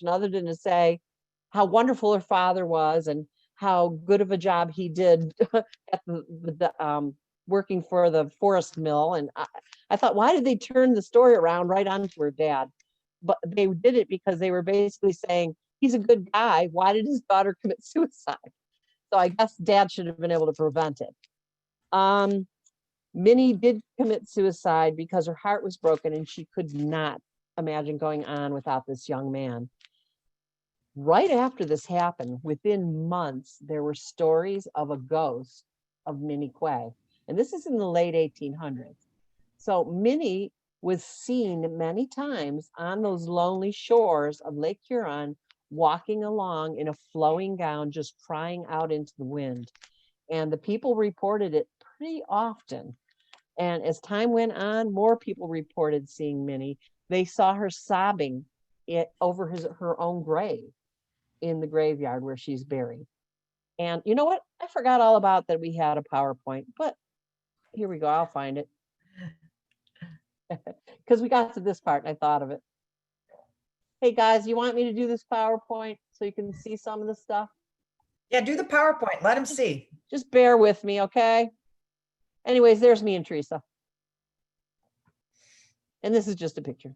other than to say how wonderful her father was and how good of a job he did at working for the forest mill. And I thought, why did they turn the story around right onto her dad? But they did it because they were basically saying, he's a good guy. Why did his daughter commit suicide? So I guess dad should have been able to prevent it. Minnie did commit suicide because her heart was broken and she could not imagine going on without this young man. Right after this happened, within months, there were stories of a ghost of Minnie Quay. And this is in the late 1800s. So Minnie was seen many times on those lonely shores of Lake Huron, walking along in a flowing gown, just crying out into the wind. And the people reported it pretty often. And as time went on, more people reported seeing Minnie. They saw her sobbing over her own grave in the graveyard where she's buried. And you know what? I forgot all about that we had a PowerPoint, but here we go. I'll find it. Because we got to this part and I thought of it. Hey guys, you want me to do this PowerPoint so you can see some of the stuff? Yeah, do the PowerPoint. Let them see. Just bear with me, okay? Anyways, there's me and Theresa. And this is just a picture.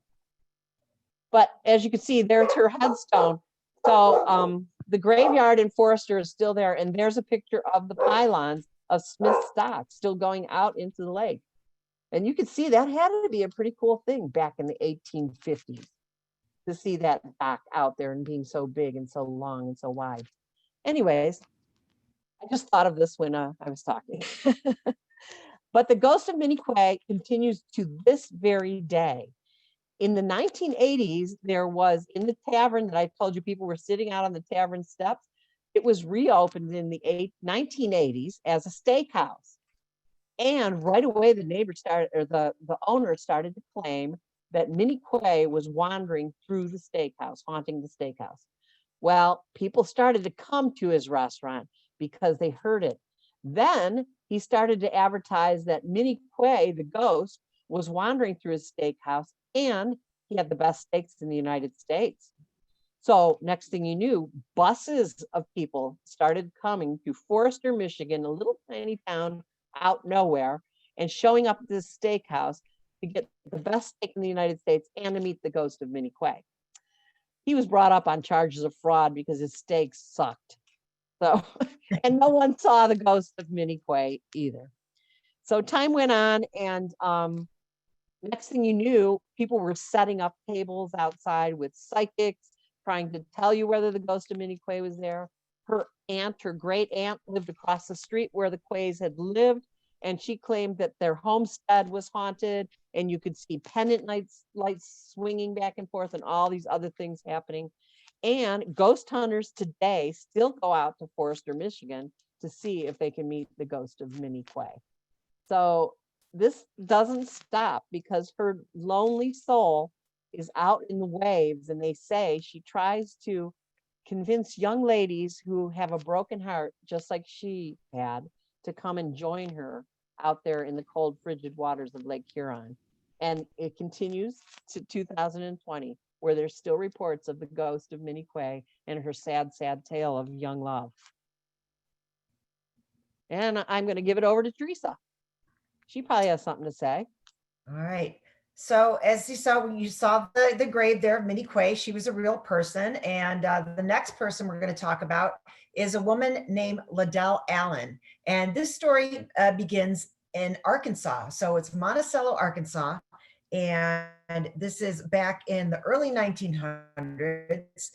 But as you can see, there's her headstone. So the graveyard in Forester is still there. And there's a picture of the pylons of Smith's dock still going out into the lake. And you can see that had to be a pretty cool thing back in the 1850s to see that dock out there and being so big and so long and so wide. Anyways, I just thought of this when I was talking. But the ghost of Minnie Quay continues to this very day. In the 1980s, there was in the tavern that I told you people were sitting out on the tavern steps. It was reopened in the 1980s as a steakhouse. And right away, the neighbor started, or the owner started to claim that Minnie Quay was wandering through the steakhouse, haunting the steakhouse. Well, people started to come to his restaurant because they heard it. Then he started to advertise that Minnie Quay, the ghost, was wandering through his steakhouse and he had the best steaks in the United States. So next thing you knew, buses of people started coming to Forester, Michigan, a little tiny town out nowhere, and showing up at this steakhouse to get the best steak in the United States and to meet the ghost of Minnie Quay. He was brought up on charges of fraud because his steaks sucked. So, and no one saw the ghost of Minnie Quay either. So time went on, and next thing you knew, people were setting up tables outside with psychics, trying to tell you whether the ghost of Minnie Quay was there. Her great aunt, lived across the street where the Quays had lived, and she claimed that their homestead was haunted, and you could see pendant lights swinging back and forth, and all these other things happening. And ghost hunters today still go out to Forester, Michigan to see if they can meet the ghost of Minnie Quay. So this doesn't stop because her lonely soul is out in the waves, and they say she tries to convince young ladies who have a broken heart, just like she had, to come and join her out there in the cold, frigid waters of Lake Huron. And it continues to 2020, where there's still reports of the ghost of Minnie Quay and her sad, sad tale of young love. And I'm going to give it over to Theresa. She probably has something to say. All right. So as you saw, when you saw the grave there of Minnie Quay, she was a real person. And the next person we're going to talk about is a woman named Liddell Allen. And this story begins in Arkansas. So it's Monticello, Arkansas. And this is back in the early 1900s.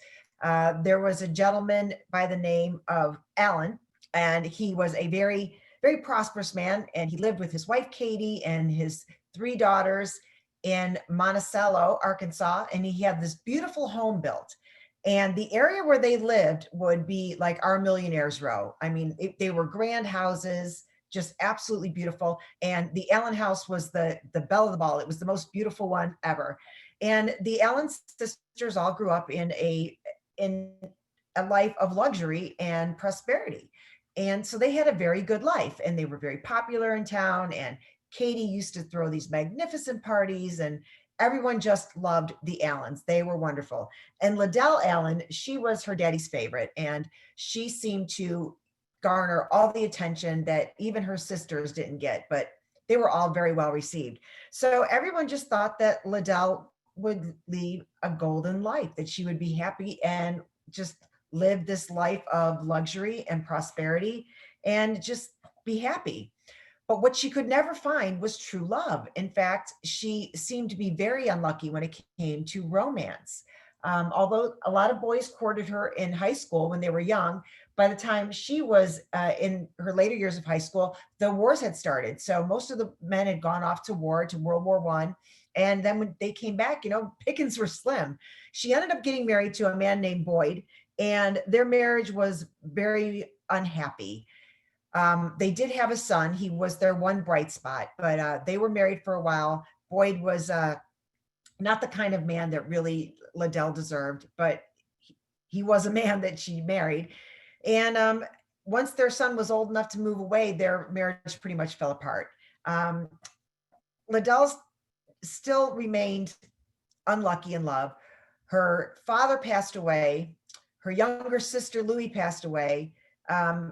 There was a gentleman by the name of Allen, and he was a very, very prosperous man. And he lived with his wife, Katie, and his 3 daughters in Monticello, Arkansas, and he had this beautiful home built. And the area where they lived would be like our Millionaires Row. I mean, they were grand houses, just absolutely beautiful. And the Allen house was the belle of the ball. It was the most beautiful one ever. And the Allen sisters all grew up in a life of luxury and prosperity. And so they had a very good life, and they were very popular in town. And Katie used to throw these magnificent parties, and everyone just loved the Allens. They were wonderful. And Liddell Allen, she was her daddy's favorite, and she seemed to garner all the attention that even her sisters didn't get, but they were all very well received. So everyone just thought that Liddell would lead a golden life, that she would be happy and just live this life of luxury and prosperity and just be happy. But what she could never find was true love. In fact, she seemed to be very unlucky when it came to romance. Although a lot of boys courted her in high school when they were young, by the time she was in her later years of high school, the wars had started. So most of the men had gone off to war, to World War I. And then when they came back, pickings were slim. She ended up getting married to a man named Boyd, and their marriage was very unhappy. They did have a son. He was their one bright spot, but they were married for a while. Boyd was not the kind of man that really Liddell deserved, but he was a man that she married. And once their son was old enough to move away, their marriage pretty much fell apart. Liddell still remained unlucky in love. Her father passed away. Her younger sister, Louie, passed away.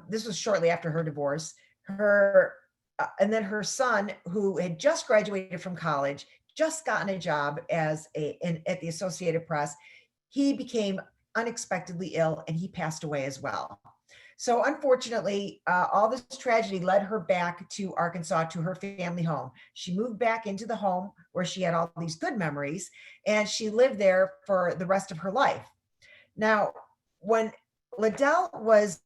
This was shortly after her divorce. And then her son, who had just graduated from college, just gotten a job at the Associated Press, he became unexpectedly ill and he passed away as well. So unfortunately, all this tragedy led her back to Arkansas, to her family home. She moved back into the home where she had all these good memories, and she lived there for the rest of her life. Now, when Liddell was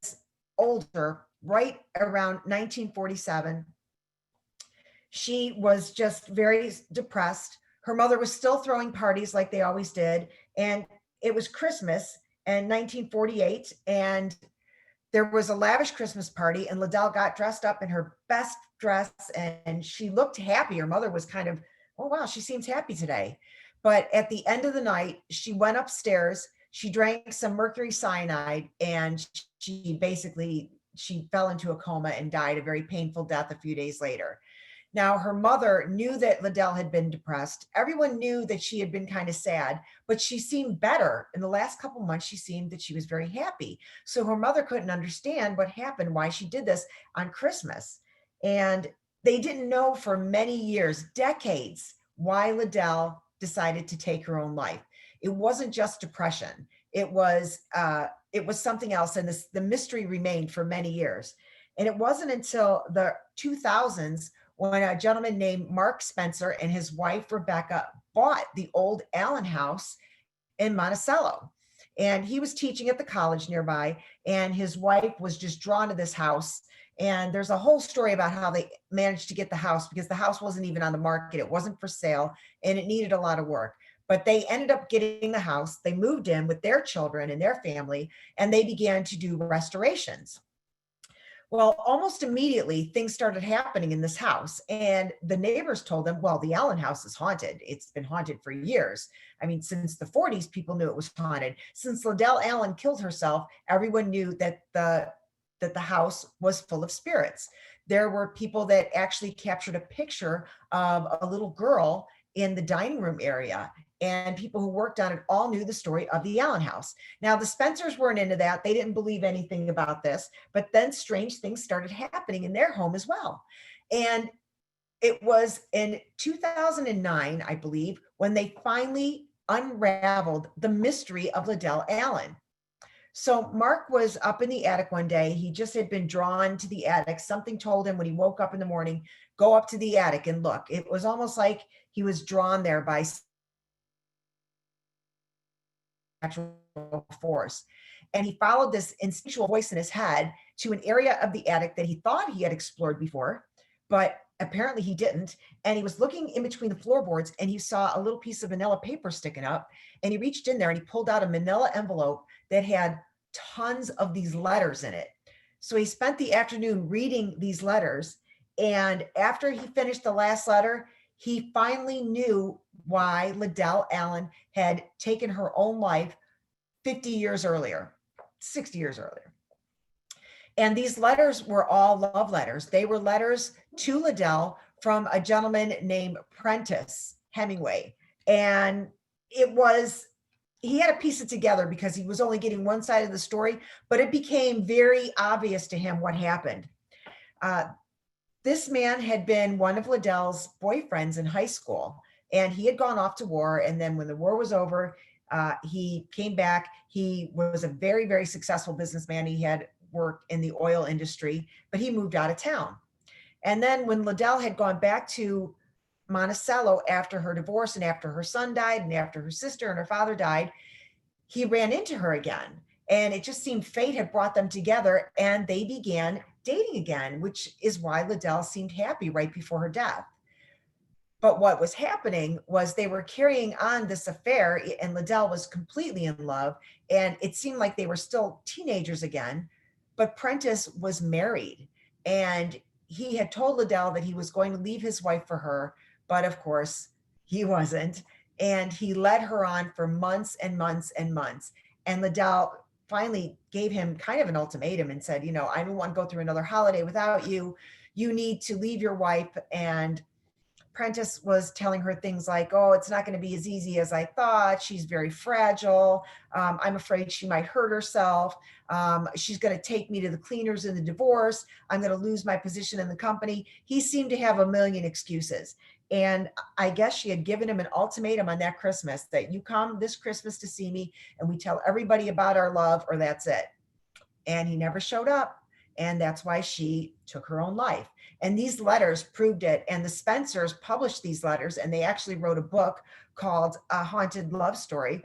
older, right around 1947, she was just very depressed. Her mother was still throwing parties like they always did. And it was Christmas in 1948. And there was a lavish Christmas party, and Liddell got dressed up in her best dress and she looked happy. Her mother was kind of, oh, wow, she seems happy today. But at the end of the night, she went upstairs, she drank some mercury cyanide, and she fell into a coma and died a very painful death a few days later. Now, her mother knew that Liddell had been depressed. Everyone knew that she had been kind of sad, but she seemed better. In the last couple months, she seemed that she was very happy. So her mother couldn't understand what happened, why she did this on Christmas. And they didn't know for many years, decades, why Liddell decided to take her own life. It wasn't just depression. It was something else. And the mystery remained for many years. And it wasn't until the 2000s when a gentleman named Mark Spencer and his wife, Rebecca, bought the old Allen house in Monticello. And he was teaching at the college nearby, and his wife was just drawn to this house. And there's a whole story about how they managed to get the house, because the house wasn't even on the market. It wasn't for sale, and it needed a lot of work. But they ended up getting the house. They moved in with their children and their family, and they began to do restorations. Well, almost immediately, things started happening in this house, and the neighbors told them, well, the Allen house is haunted. It's been haunted for years. I mean, since the 40s, people knew it was haunted. Since Liddell Allen killed herself, everyone knew that the house was full of spirits. There were people that actually captured a picture of a little girl in the dining room area, and people who worked on it all knew the story of the Allen house. Now, the Spencers weren't into that. They didn't believe anything about this, but then strange things started happening in their home as well. And it was in 2009, I believe, when they finally unraveled the mystery of Liddell Allen. So Mark was up in the attic one day. He just had been drawn to the attic. Something told him when he woke up in the morning, go up to the attic and look. It was almost like he was drawn there by natural force. And he followed this instinctual voice in his head to an area of the attic that he thought he had explored before, but apparently he didn't. And he was looking in between the floorboards, and he saw a little piece of manila paper sticking up. And he reached in there and he pulled out a manila envelope that had tons of these letters in it. So he spent the afternoon reading these letters. And after he finished the last letter, he finally knew why Liddell Allen had taken her own life 50 years earlier, 60 years earlier. And these letters were all love letters. They were letters to Liddell from a gentleman named Prentice Hemingway. And he had to piece it together because he was only getting one side of the story, but it became very obvious to him what happened. This man had been one of Liddell's boyfriends in high school, and he had gone off to war. And then when the war was over, he came back. He was a very, very successful businessman. He had worked in the oil industry, but he moved out of town. And then when Liddell had gone back to Monticello after her divorce and after her son died and after her sister and her father died, he ran into her again. And it just seemed fate had brought them together, and they began dating again, which is why Liddell seemed happy right before her death. But what was happening was they were carrying on this affair, and Liddell was completely in love. And it seemed like they were still teenagers again. But Prentice was married, and he had told Liddell that he was going to leave his wife for her. But of course, he wasn't. And he led her on for months and months and months. And Liddell finally gave him kind of an ultimatum and said, I don't want to go through another holiday without you. You need to leave your wife. And Prentice was telling her things like, oh, it's not going to be as easy as I thought. She's very fragile. I'm afraid she might hurt herself. She's going to take me to the cleaners in the divorce. I'm going to lose my position in the company. He seemed to have a million excuses. And I guess she had given him an ultimatum on that Christmas that you come this Christmas to see me and we tell everybody about our love, or that's it. And he never showed up. And that's why she took her own life. And these letters proved it. And the Spencers published these letters, and they actually wrote a book called A Haunted Love Story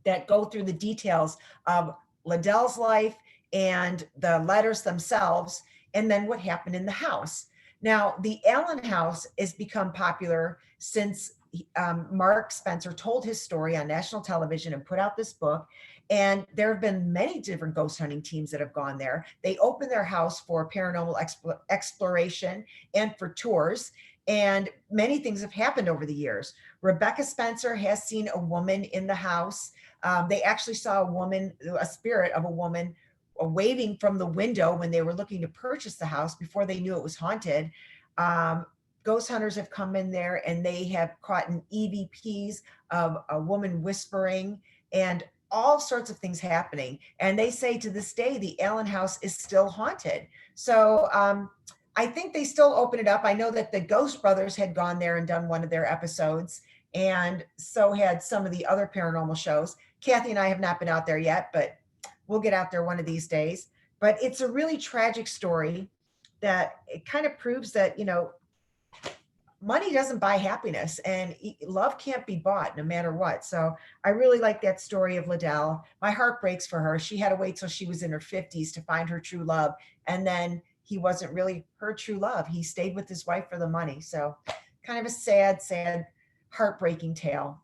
that go through the details of Liddell's life and the letters themselves, and then what happened in the house. Now, the Allen house has become popular since Mark Spencer told his story on national television and put out this book. And there have been many different ghost hunting teams that have gone there. They open their house for paranormal exploration and for tours. And many things have happened over the years. Rebecca Spencer has seen a woman in the house. They actually saw a spirit of a woman waving from the window when they were looking to purchase the house before they knew it was haunted. Ghost hunters have come in there and they have caught an EVPs of a woman whispering and all sorts of things happening. And they say to this day, the Allen house is still haunted. So I think they still open it up. I know that the Ghost Brothers had gone there and done one of their episodes, and so had some of the other paranormal shows. Cathy and I have not been out there yet, but we'll get out there one of these days. But it's a really tragic story that it kind of proves that, money doesn't buy happiness, and love can't be bought no matter what. So I really like that story of Liddell. My heart breaks for her. She had to wait till she was in her 50s to find her true love. And then he wasn't really her true love. He stayed with his wife for the money. So kind of a sad, sad, heartbreaking tale.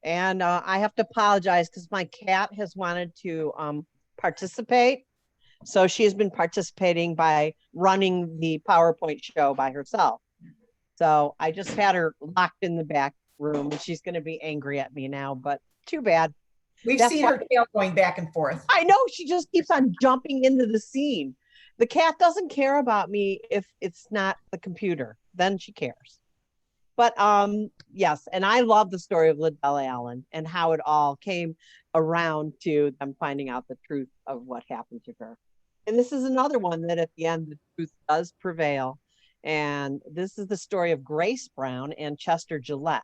And I have to apologize because my cat has wanted to participate. So she has been participating by running the PowerPoint show by herself. So I just had her locked in the back room, and she's going to be angry at me now, but too bad. We've seen her tail going back and forth. I know, she just keeps on jumping into the scene. The cat doesn't care about me if it's not the computer. Then she cares. But yes, and I love the story of Liddell Allen and how it all came around to them finding out the truth of what happened to her. And this is another one that at the end, the truth does prevail. And this is the story of Grace Brown and Chester Gillette.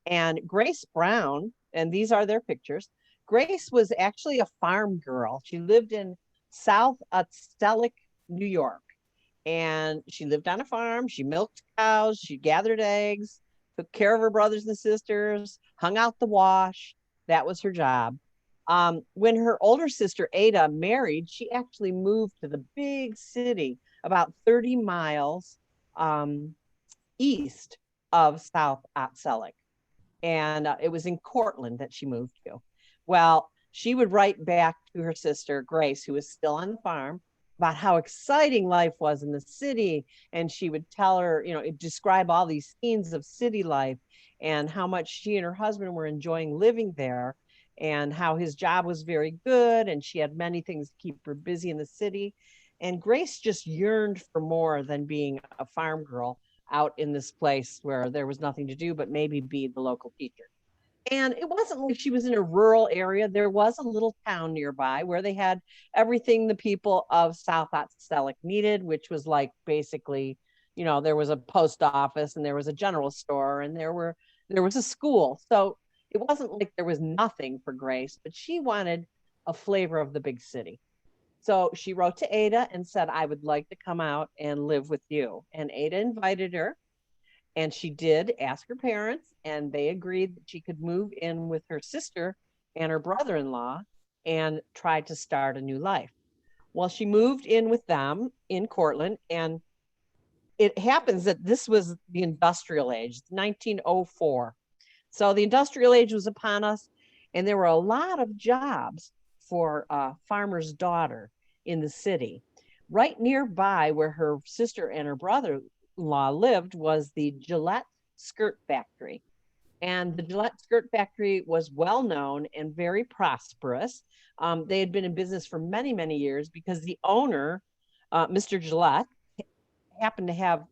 And Grace Brown, and these are their pictures. Grace was actually a farm girl. She lived in South Atstellic, New York. And she lived on a farm. She milked cows. She gathered eggs, took care of her brothers and sisters, hung out the wash. That was her job. When her older sister Ada married, she actually moved to the big city about 30 miles east of South Atstellic. And it was in Cortland that she moved to. Well, she would write back to her sister Grace, who was still on the farm, about how exciting life was in the city. And she would tell her, describe all these scenes of city life and how much she and her husband were enjoying living there, and how his job was very good, and she had many things to keep her busy in the city. And Grace just yearned for more than being a farm girl. out in this place where there was nothing to do but maybe be the local teacher. And it wasn't like she was in a rural area. There was a little town nearby where they had everything the people of South Otselic needed, which was like basically, there was a post office and there was a general store and there was a school. So it wasn't like there was nothing for Grace, but she wanted a flavor of the big city. So she wrote to Ada and said, I would like to come out and live with you. And Ada invited her. And she did ask her parents, and they agreed that she could move in with her sister and her brother in law and try to start a new life. Well, she moved in with them in Cortland, and it happens that this was the industrial age, 1904. So the industrial age was upon us, and there were a lot of jobs for a farmer's daughter in the city. Right nearby where her sister and her brother-in-law lived was the Gillette skirt factory. And the Gillette skirt factory was well known and very prosperous. They had been in business for many, many years because the owner, Mr. Gillette, happened to have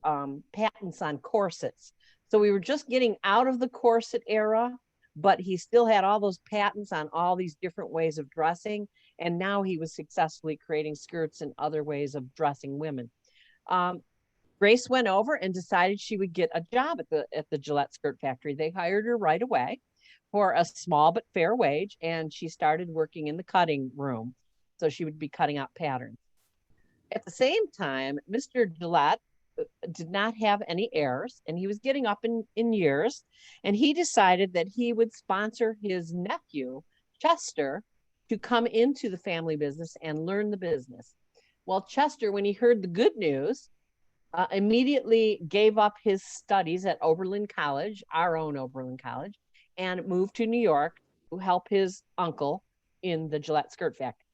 patents on corsets. So we were just getting out of the corset era, but he still had all those patents on all these different ways of dressing. And now he was successfully creating skirts and other ways of dressing women. Grace went over and decided she would get a job at the Gillette skirt factory. They hired her right away for a small but fair wage, and she started working in the cutting room. So she would be cutting out patterns. At the same time, Mr. Gillette did not have any heirs, and he was getting up in years, and he decided that he would sponsor his nephew, Chester, to come into the family business and learn the business. Well, Chester, when he heard the good news, immediately gave up his studies at Oberlin College, our own Oberlin College, and moved to New York to help his uncle in the Gillette skirt factory.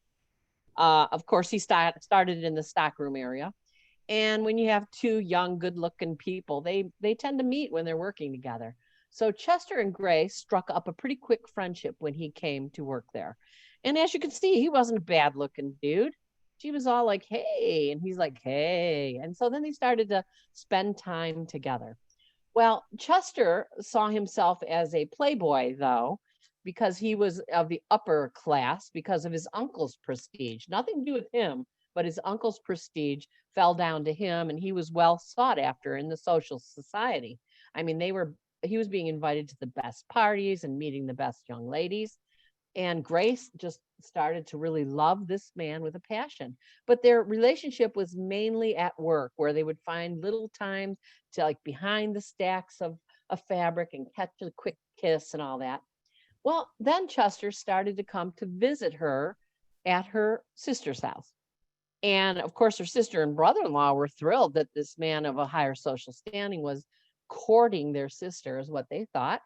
Of course, he started in the stockroom area. And when you have two young, good-looking people, they tend to meet when they're working together. So Chester and Grace struck up a pretty quick friendship when he came to work there. And as you can see, he wasn't a bad-looking dude. She was all like, hey, and he's like, hey. And so then they started to spend time together. Well, Chester saw himself as a playboy, though, because he was of the upper class because of his uncle's prestige. Nothing to do with him, but his uncle's prestige fell down to him, and he was well sought after in the social society. I mean, he was being invited to the best parties and meeting the best young ladies. And Grace just started to really love this man with a passion. But their relationship was mainly at work, where they would find little time to, like, behind the stacks of fabric and catch a quick kiss and all that. Well, then Chester started to come to visit her at her sister's house. And of course, her sister and brother-in-law were thrilled that this man of a higher social standing was courting their sister, is what they thought.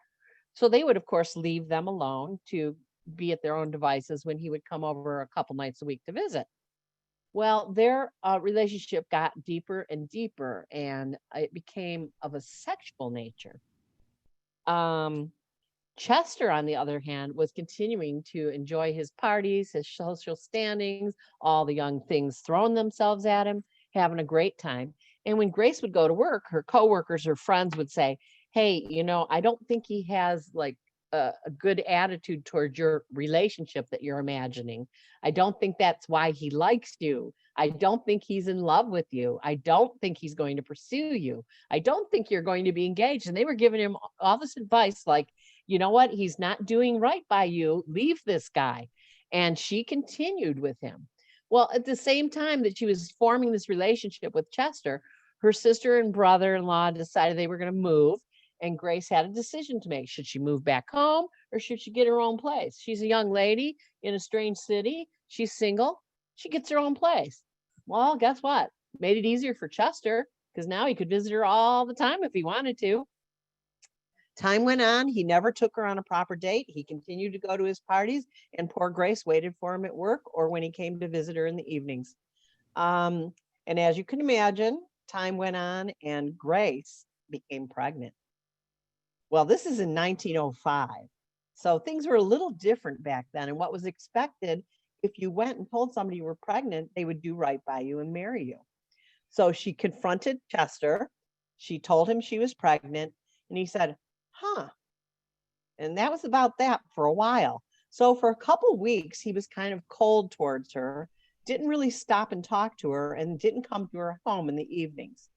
So they would, of course, leave them alone to be at their own devices when he would come over a couple nights a week to visit. Well, their relationship got deeper and deeper, and it became of a sexual nature. Chester, on the other hand, was continuing to enjoy his parties, his social standings, all the young things throwing themselves at him, having a great time. And when Grace would go to work, her coworkers, her friends would say, hey, I don't think he has like a good attitude towards your relationship that you're imagining. I don't think that's why he likes you. I don't think he's in love with you. I don't think he's going to pursue you. I don't think you're going to be engaged. And they were giving him all this advice like, you know what? He's not doing right by you. Leave this guy. And she continued with him. Well, at the same time that she was forming this relationship with Chester, her sister and brother-in-law decided they were going to move. And Grace had a decision to make. Should she move back home or should she get her own place? She's a young lady in a strange city. She's single. She gets her own place. Well, guess what? Made it easier for Chester because now he could visit her all the time if he wanted to. Time went on. He never took her on a proper date. He continued to go to his parties, and poor Grace waited for him at work or when he came to visit her in the evenings. And as you can imagine, time went on and Grace became pregnant. Well, this is in 1905. So things were a little different back then. And what was expected, if you went and told somebody you were pregnant, they would do right by you and marry you. So she confronted Chester She told him she was pregnant, and he said, huh. And that was about that for a while. So for a couple weeks, he was kind of cold towards her, didn't really stop and talk to her, and didn't come to her home in the evenings.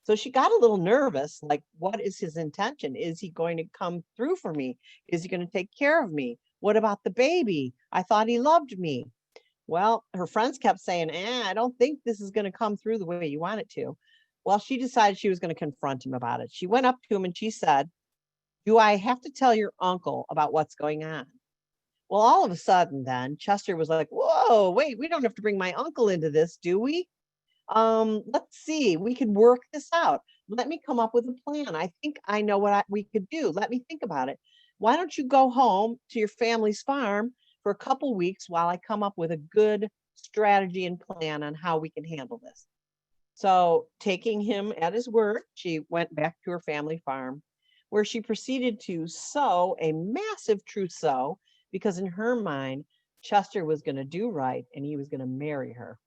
So she got a little nervous, like, what is his intention? Is he going to come through for me? Is he going to take care of me? What about the baby? I thought he loved me. Well, her friends kept saying, I don't think this is going to come through the way you want it to. Well, she decided she was going to confront him about it. She went up to him and she said, do I have to tell your uncle about what's going on? Well, all of a sudden, then Chester was like, whoa, wait, we don't have to bring my uncle into this, do we? Let's see, we could work this out. Let me come up with a plan. I think I know what we could do. Let me think about it. Why don't you go home to your family's farm for a couple weeks while I come up with a good strategy and plan on how we can handle this? So, taking him at his word, she went back to her family farm, where she proceeded to sow a massive trousseau, because in her mind, Chester was going to do right and he was going to marry her.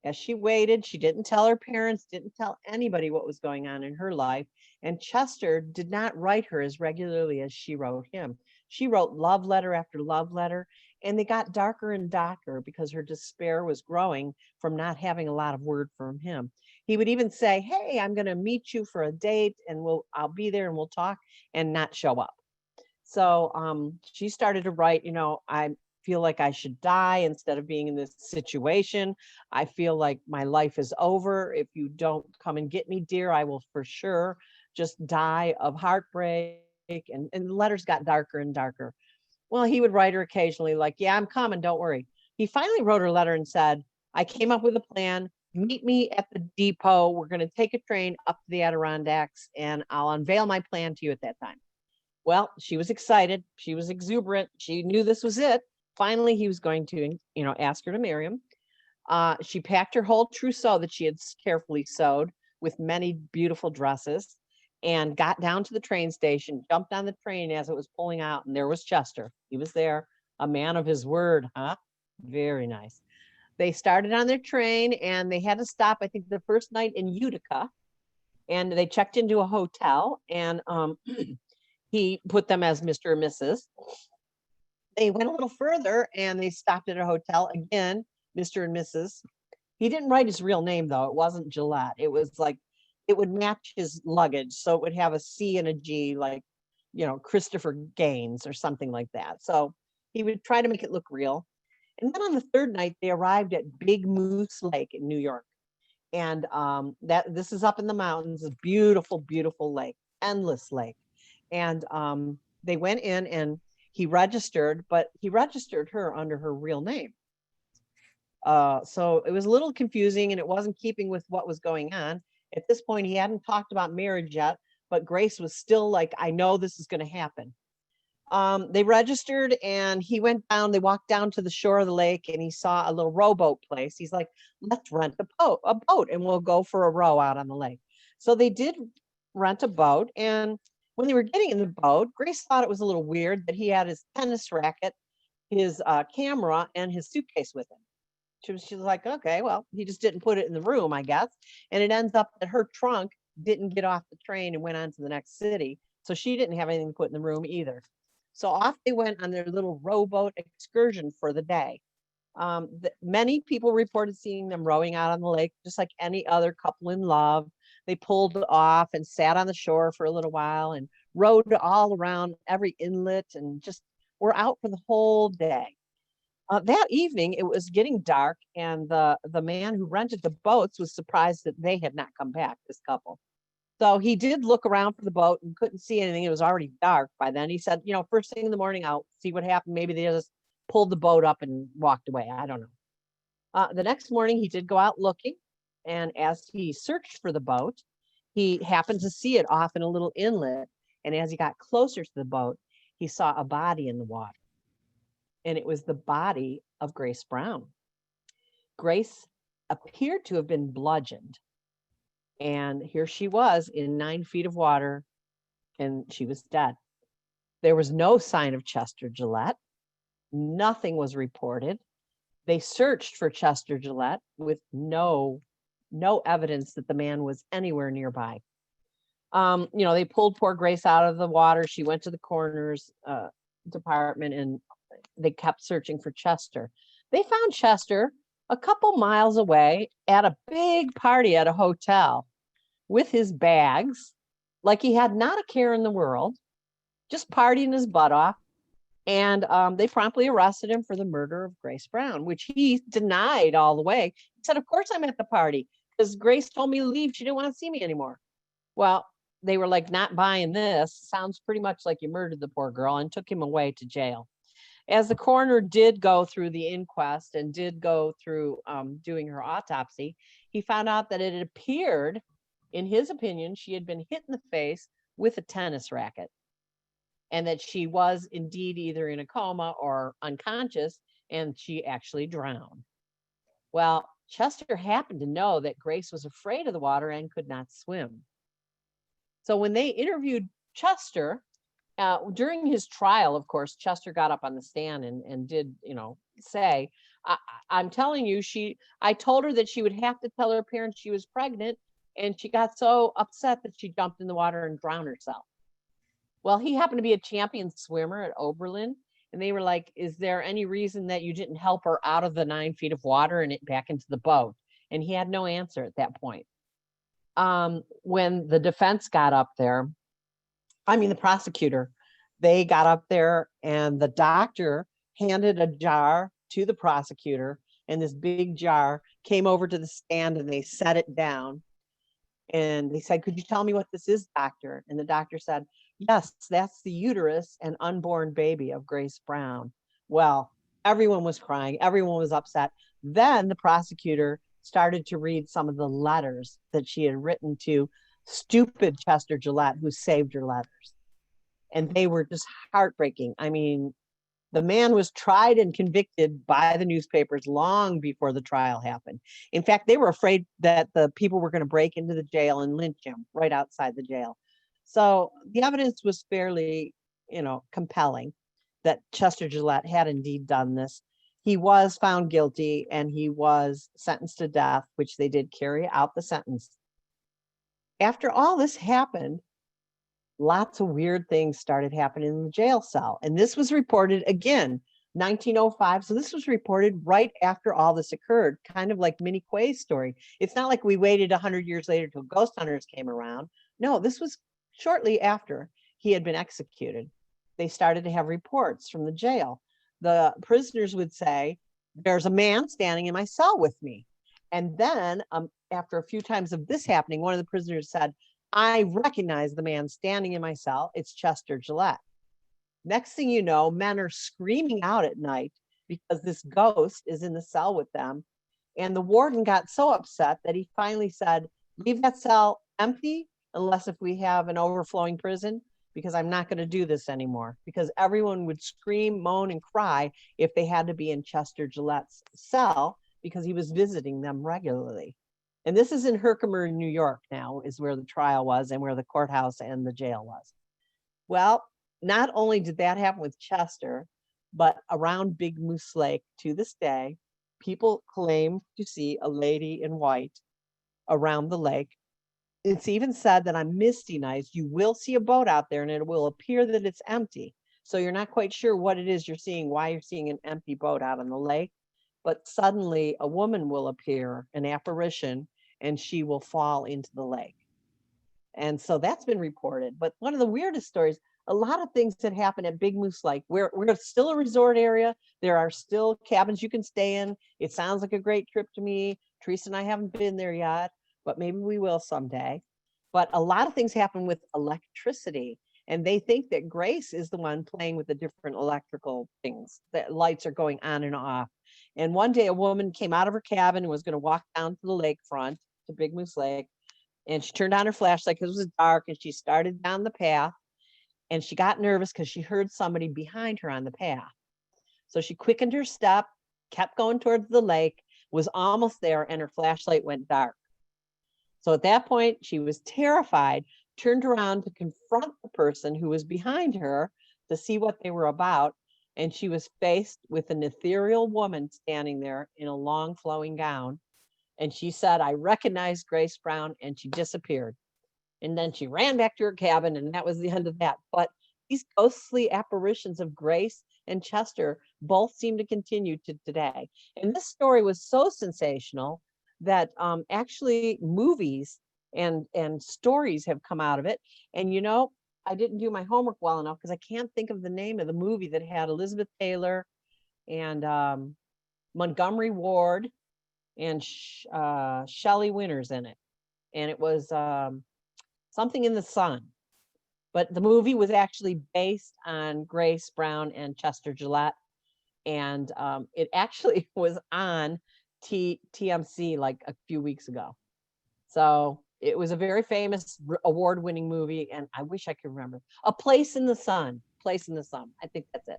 As she waited, she didn't tell her parents, didn't tell anybody what was going on in her life. And Chester did not write her as regularly as she wrote him. She wrote love letter after love letter, and they got darker and darker because her despair was growing from not having a lot of word from him. He would even say, hey, I'm going to meet you for a date and I'll be there and we'll talk, and not show up. So she started to write, I feel like I should die instead of being in this situation. I feel like my life is over. If you don't come and get me, dear, I will for sure just die of heartbreak. And the letters got darker and darker. Well, he would write her occasionally like, yeah, I'm coming, don't worry. He finally wrote her a letter and said, I came up with a plan. Meet me at the depot. We're going to take a train up to the Adirondacks, and I'll unveil my plan to you at that time. Well, she was excited. She was exuberant. She knew this was it. Finally, he was going to, ask her to marry him. She packed her whole trousseau that she had carefully sewed with many beautiful dresses, and got down to the train station, jumped on the train as it was pulling out, and there was Chester. He was there, a man of his word, huh? Very nice. They started on their train, and they had to stop, I think, the first night in Utica, and they checked into a hotel, and he put them as Mr. and Mrs. They went a little further and they stopped at a hotel again, Mr. and Mrs. He didn't write his real name though. It wasn't Gillette. It was like, it would match his luggage. So it would have a C and a G, like, Christopher Gaines or something like that. So he would try to make it look real. And then on the third night, they arrived at Big Moose Lake in New York. And this is up in the mountains, a beautiful, beautiful lake, endless lake. And they went in and he registered, but he registered her under her real name. So it was a little confusing, and it wasn't keeping with what was going on. At this point, he hadn't talked about marriage yet, but Grace was still like, I know this is going to happen. They registered and he went down, they walked down to the shore of the lake, and he saw a little rowboat place. He's like, let's rent a boat and we'll go for a row out on the lake. So they did rent a boat, and when they were getting in the boat, Grace thought it was a little weird that he had his tennis racket, his camera, and his suitcase with him. She was like, okay, well, he just didn't put it in the room, I guess. And it ends up that her trunk didn't get off the train and went on to the next city. So she didn't have anything to put in the room either. So off they went on their little rowboat excursion for the day. Many people reported seeing them rowing out on the lake, just like any other couple in love. They pulled off and sat on the shore for a little while and rowed all around every inlet, and just were out for the whole day. That evening, it was getting dark, and the man who rented the boats was surprised that they had not come back, this couple. So he did look around for the boat and couldn't see anything. It was already dark by then. He said, first thing in the morning, I'll see what happened. Maybe they just pulled the boat up and walked away. I don't know. The next morning, he did go out looking. And as he searched for the boat, he happened to see it off in a little inlet. And as he got closer to the boat, he saw a body in the water. And it was the body of Grace Brown. Grace appeared to have been bludgeoned. And here she was in 9 feet of water, and she was dead. There was no sign of Chester Gillette. Nothing was reported. They searched for Chester Gillette with no evidence that the man was anywhere nearby. They pulled poor Grace out of the water. She went to the coroner's department and they kept searching for Chester. They found Chester a couple miles away at a big party at a hotel with his bags, like he had not a care in the world, just partying his butt off. And they promptly arrested him for the murder of Grace Brown, which he denied all the way. He said, of course I'm at the party because Grace told me to leave. She didn't want to see me anymore. Well, they were like, not buying this. Sounds pretty much like you murdered the poor girl, and took him away to jail. As the coroner did go through the inquest and did go through doing her autopsy, he found out that it appeared, in his opinion, she had been hit in the face with a tennis racket, and that she was indeed either in a coma or unconscious, and she actually drowned. Well, Chester happened to know that Grace was afraid of the water and could not swim. So when they interviewed Chester, during his trial, of course, Chester got up on the stand and did, say, I'm telling you, I told her that she would have to tell her parents she was pregnant, and she got so upset that she jumped in the water and drowned herself. Well, he happened to be a champion swimmer at Oberlin, and they were like, is there any reason that you didn't help her out of the 9 feet of water and back into the boat? And he had no answer at that point. When the defense got up there, the prosecutor, they got up there and the doctor handed a jar to the prosecutor, and this big jar came over to the stand and they set it down. And they said, could you tell me what this is, doctor? And the doctor said, yes, that's the uterus and unborn baby of Grace Brown. Well, everyone was crying. Everyone was upset. Then the prosecutor started to read some of the letters that she had written to stupid Chester Gillette, who saved her letters. And they were just heartbreaking. The man was tried and convicted by the newspapers long before the trial happened. In fact, they were afraid that the people were going to break into the jail and lynch him right outside the jail. So the evidence was fairly, compelling that Chester Gillette had indeed done this. He was found guilty and he was sentenced to death, which they did carry out the sentence. After all this happened, lots of weird things started happening in the jail cell. And this was reported again, 1905. So this was reported right after all this occurred, kind of like Minnie Quay's story. It's not like we waited 100 years later till ghost hunters came around. No, this was shortly after he had been executed. They started to have reports from the jail. The prisoners would say, there's a man standing in my cell with me. And then after a few times of this happening, one of the prisoners said, I recognize the man standing in my cell. It's Chester Gillette. Next thing you know, men are screaming out at night because this ghost is in the cell with them. And the warden got so upset that he finally said, leave that cell empty unless if we have an overflowing prison, because I'm not going to do this anymore. Because everyone would scream, moan, and cry if they had to be in Chester Gillette's cell because he was visiting them regularly. And this is in Herkimer, New York now, is where the trial was and where the courthouse and the jail was. Well, not only did that happen with Chester, but around Big Moose Lake to this day, people claim to see a lady in white around the lake. It's even said that on misty nights, you will see a boat out there and it will appear that it's empty. So you're not quite sure what it is you're seeing, why you're seeing an empty boat out on the lake. But suddenly a woman will appear, an apparition, and she will fall into the lake. And so that's been reported. But one of the weirdest stories, a lot of things that happen at Big Moose Lake. We're still a resort area. There are still cabins you can stay in. It sounds like a great trip to me. Theresa and I haven't been there yet, but maybe we will someday. But a lot of things happen with electricity. And they think that Grace is the one playing with the different electrical things, that lights are going on and off. And one day a woman came out of her cabin and was going to walk down to the lakefront, to Big Moose Lake. And she turned on her flashlight because it was dark, and she started down the path. And she got nervous because she heard somebody behind her on the path. So she quickened her step, kept going towards the lake, was almost there, and her flashlight went dark. So at that point, she was terrified, turned around to confront the person who was behind her to see what they were about. And she was faced with an ethereal woman standing there in a long flowing gown. And she said, I recognized Grace Brown, and she disappeared. And then she ran back to her cabin, and that was the end of that. But these ghostly apparitions of Grace and Chester both seem to continue to today. And this story was so sensational that actually movies and stories have come out of it. And you know, I didn't do my homework well enough because I can't think of the name of the movie that had Elizabeth Taylor and Montgomery Ward and Shelley Winters in it. And it was Something in the Sun. But the movie was actually based on Grace Brown and Chester Gillette. And it actually was on TMC like a few weeks ago. So it was a very famous award-winning movie. And I wish I could remember. A Place in the Sun. Place in the Sun. I think that's it.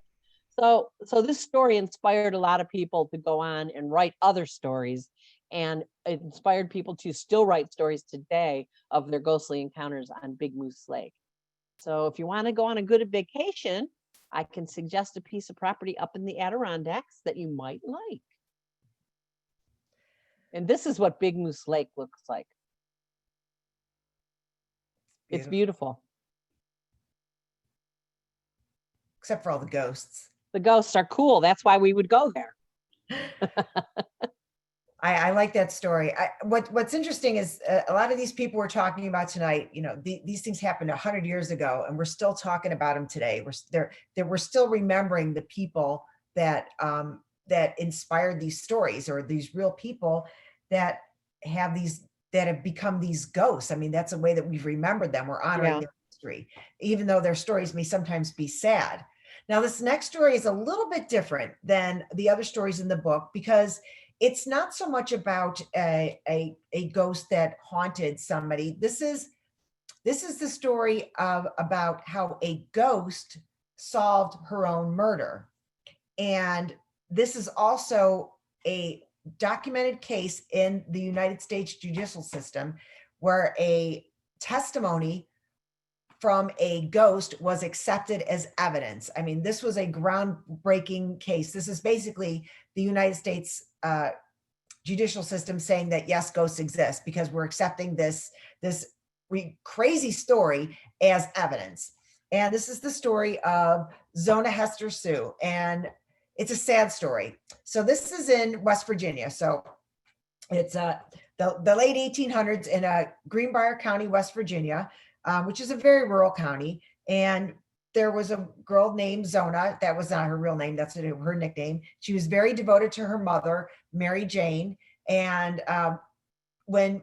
So this story inspired a lot of people to go on and write other stories. And it inspired people to still write stories today of their ghostly encounters on Big Moose Lake. So if you want to go on a good vacation, I can suggest a piece of property up in the Adirondacks that you might like. And this is what Big Moose Lake looks like. It's beautiful. Except for all the ghosts. The ghosts are cool. That's why we would go there. I like that story. What's interesting is a lot of these people we're talking about tonight, you know, these things happened 100 years ago, and we're still talking about them today. We're still remembering the people that that inspired these stories, or these real people that have become these ghosts. I mean, that's a way that we've remembered them. We're honoring their history, even though their stories may sometimes be sad. Now, this next story is a little bit different than the other stories in the book, because it's not so much about a ghost that haunted somebody. This is the story about how a ghost solved her own murder. And this is also a documented case in the United States judicial system where a testimony from a ghost was accepted as evidence. I mean, this was a groundbreaking case. This is basically the United States judicial system saying that yes, ghosts exist, because we're accepting this crazy story as evidence. And this is the story of Zona Hester Sue, and it's a sad story. So this is in West Virginia. So it's the late 1800s in Greenbrier County, West Virginia, which is a very rural county. And there was a girl named Zona. That was not her real name. That's her nickname. She was very devoted to her mother, Mary Jane. And when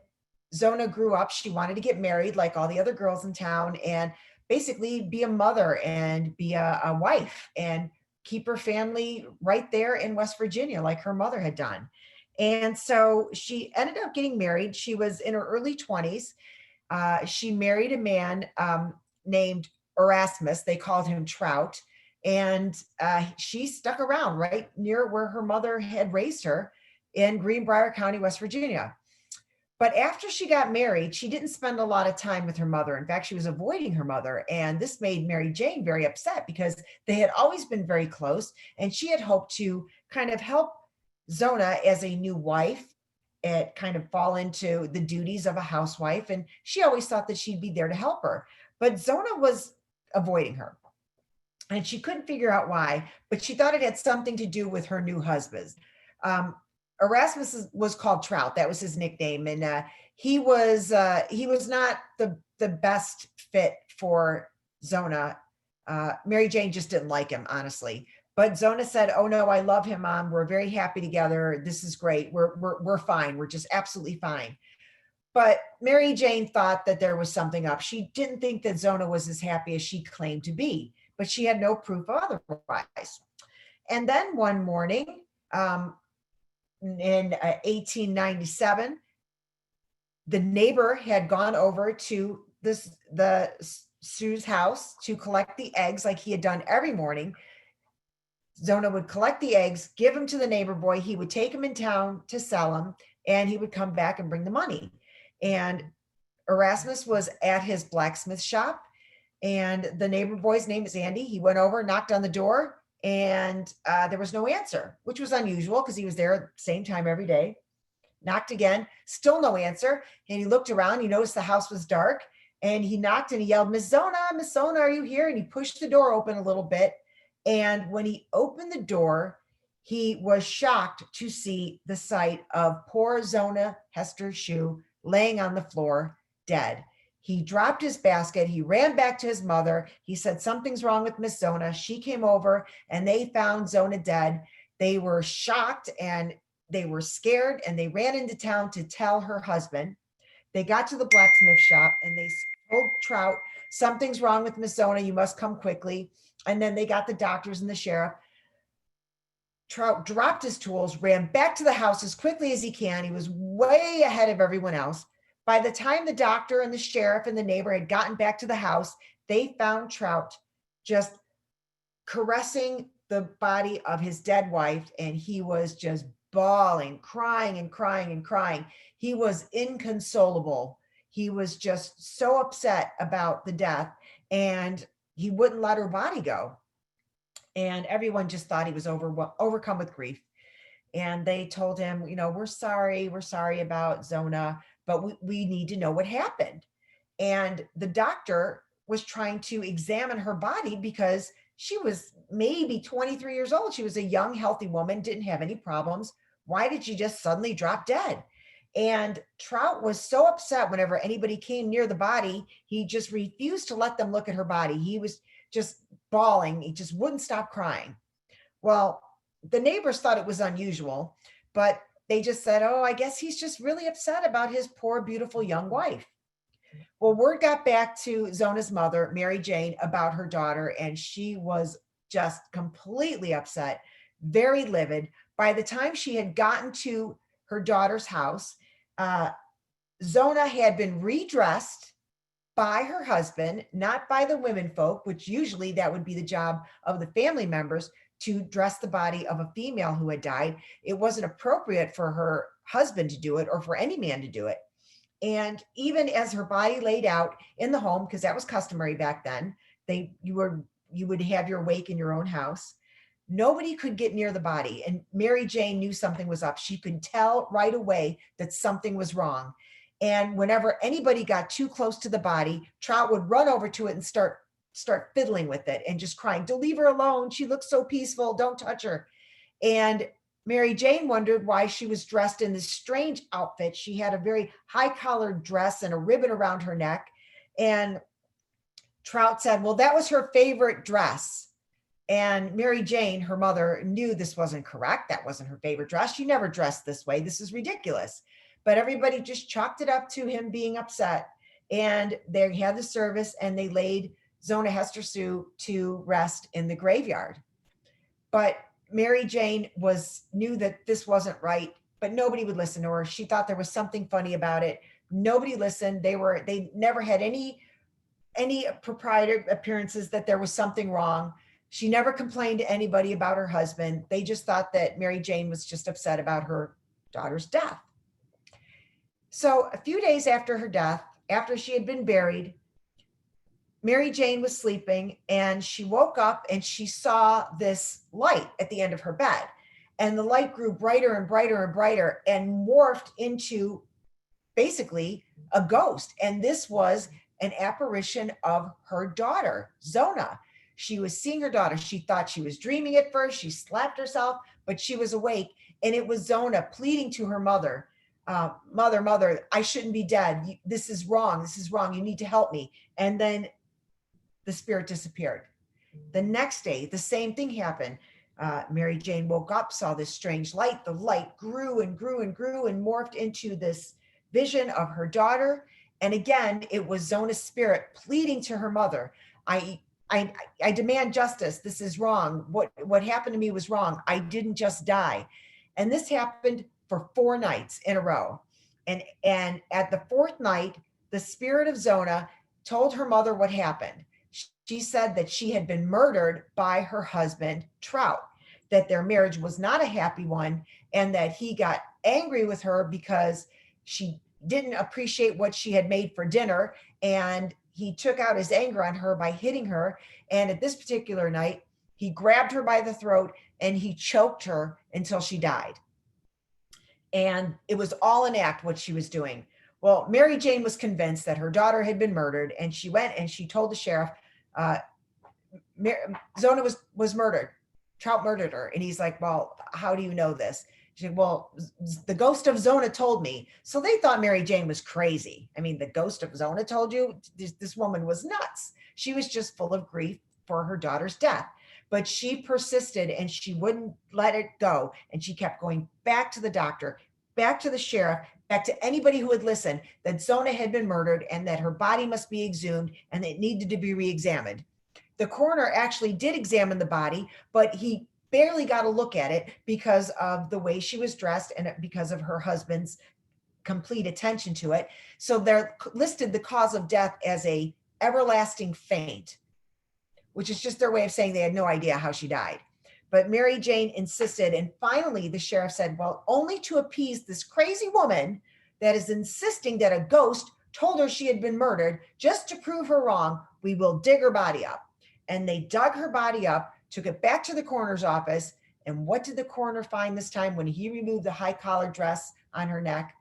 Zona grew up, she wanted to get married like all the other girls in town and basically be a mother and be a wife and keep her family right there in West Virginia like her mother had done. And so she ended up getting married. She was in her early 20s. She married a man named Erasmus. They called him Trout. And she stuck around right near where her mother had raised her in Greenbrier County, West Virginia. But after she got married, she didn't spend a lot of time with her mother. In fact, she was avoiding her mother. And this made Mary Jane very upset because they had always been very close. And she had hoped to kind of help Zona as a new wife and kind of fall into the duties of a housewife. And she always thought that she'd be there to help her. But Zona was avoiding her. And she couldn't figure out why, but she thought it had something to do with her new husband. Erasmus was called Trout. That was his nickname. And he was not the best fit for Zona. Mary Jane just didn't like him, honestly. But Zona said, "Oh no, I love him, Mom. We're very happy together. This is great. We're fine. We're just absolutely fine." But Mary Jane thought that there was something up. She didn't think that Zona was as happy as she claimed to be, but she had no proof otherwise. And then one morning, in 1897, the neighbor had gone over to the Sue's house to collect the eggs like he had done every morning. Zona would collect the eggs, give them to the neighbor boy. He would take them in town to sell them, and he would come back and bring the money. And Erasmus was at his blacksmith shop, and the neighbor boy's name is Andy. He went over, knocked on the door, and there was no answer, which was unusual because he was there at the same time every day. Knocked again, still no answer. And he looked around, he noticed the house was dark, And he knocked and he yelled, Miss Zona, are you here? And he pushed the door open a little bit. And when he opened the door, he was shocked to see the sight of poor Zona Hester Shue laying on the floor, dead. He dropped his basket. He ran back to his mother. He said, something's wrong with Miss Zona. She came over and they found Zona dead. They were shocked and they were scared and they ran into town to tell her husband. They got to the blacksmith shop and they told Trout, something's wrong with Miss Zona. You must come quickly. And then they got the doctors and the sheriff. Trout dropped his tools, ran back to the house as quickly as he can. He was way ahead of everyone else. By the time the doctor and the sheriff and the neighbor had gotten back to the house, they found Trout just caressing the body of his dead wife. And he was just bawling, crying and crying and crying. He was inconsolable. He was just so upset about the death and he wouldn't let her body go. And everyone just thought he was overcome with grief. And they told him, we're sorry about Zona, but we need to know what happened. And the doctor was trying to examine her body because she was maybe 23 years old. She was a young, healthy woman, didn't have any problems. Why did she just suddenly drop dead? And Trout was so upset whenever anybody came near the body, he just refused to let them look at her body. He was just bawling. He just wouldn't stop crying. Well, the neighbors thought it was unusual, but they just said, oh, I guess he's just really upset about his poor, beautiful young wife. Well, word got back to Zona's mother, Mary Jane, about her daughter, and she was just completely upset, very livid. By the time she had gotten to her daughter's house, Zona had been redressed by her husband, not by the women folk, which usually that would be the job of the family members to dress the body of a female who had died. It wasn't appropriate for her husband to do it or for any man to do it. And even as her body laid out in the home, because that was customary back then, you would have your wake in your own house. Nobody could get near the body. And Mary Jane knew something was up. She could tell right away that something was wrong. And whenever anybody got too close to the body, Trout would run over to it and start fiddling with it and just crying, don't leave her alone. She looks so peaceful. Don't touch her. And Mary Jane wondered why she was dressed in this strange outfit. She had a very high collared dress and a ribbon around her neck. And Trout said, well, that was her favorite dress. And Mary Jane, her mother, knew this wasn't correct. That wasn't her favorite dress. She never dressed this way. This is ridiculous. But everybody just chalked it up to him being upset. And they had the service and they laid Zona Hester Shue to rest in the graveyard. But Mary Jane knew that this wasn't right, but nobody would listen to her. She thought there was something funny about it. Nobody listened. They never had any proprietor appearances that there was something wrong. She never complained to anybody about her husband. They just thought that Mary Jane was just upset about her daughter's death. So a few days after her death, after she had been buried, Mary Jane was sleeping and she woke up and she saw this light at the end of her bed. And the light grew brighter and brighter and brighter and morphed into basically a ghost. And this was an apparition of her daughter, Zona. She was seeing her daughter. She thought she was dreaming at first. She slapped herself, but she was awake. And it was Zona pleading to her mother, mother, I shouldn't be dead. This is wrong. This is wrong. You need to help me. And then the spirit disappeared. The next day, the same thing happened. Mary Jane woke up, saw this strange light. The light grew and grew and grew and morphed into this vision of her daughter. And again, it was Zona's spirit pleading to her mother. I demand justice. This is wrong. What happened to me was wrong. I didn't just die. And this happened for 4 nights in a row. And at the 4th night, the spirit of Zona told her mother what happened. She said that she had been murdered by her husband, Trout, that their marriage was not a happy one, and that he got angry with her because she didn't appreciate what she had made for dinner. And he took out his anger on her by hitting her. And at this particular night, he grabbed her by the throat and he choked her until she died. And it was all an act what she was doing. Well, Mary Jane was convinced that her daughter had been murdered, and she went and she told the sheriff, uh, Zona was murdered. Trout murdered her. And he's like, well, how do you know this? She said, well, the ghost of Zona told me. So they thought Mary Jane was crazy. I mean, the ghost of Zona told you? This woman was nuts. She was just full of grief for her daughter's death. But she persisted and she wouldn't let it go. And she kept going back to the doctor, back to the sheriff, back to anybody who would listen, that Zona had been murdered and that her body must be exhumed and it needed to be re-examined. The coroner actually did examine the body, but he barely got a look at it because of the way she was dressed and because of her husband's complete attention to it. So they're listed the cause of death as a everlasting faint, which is just their way of saying they had no idea how she died. But Mary Jane insisted, and finally the sheriff said, well, only to appease this crazy woman that is insisting that a ghost told her she had been murdered, just to prove her wrong, we will dig her body up. And they dug her body up, took it back to the coroner's office. And what did the coroner find this time when he removed the high collar dress on her neck?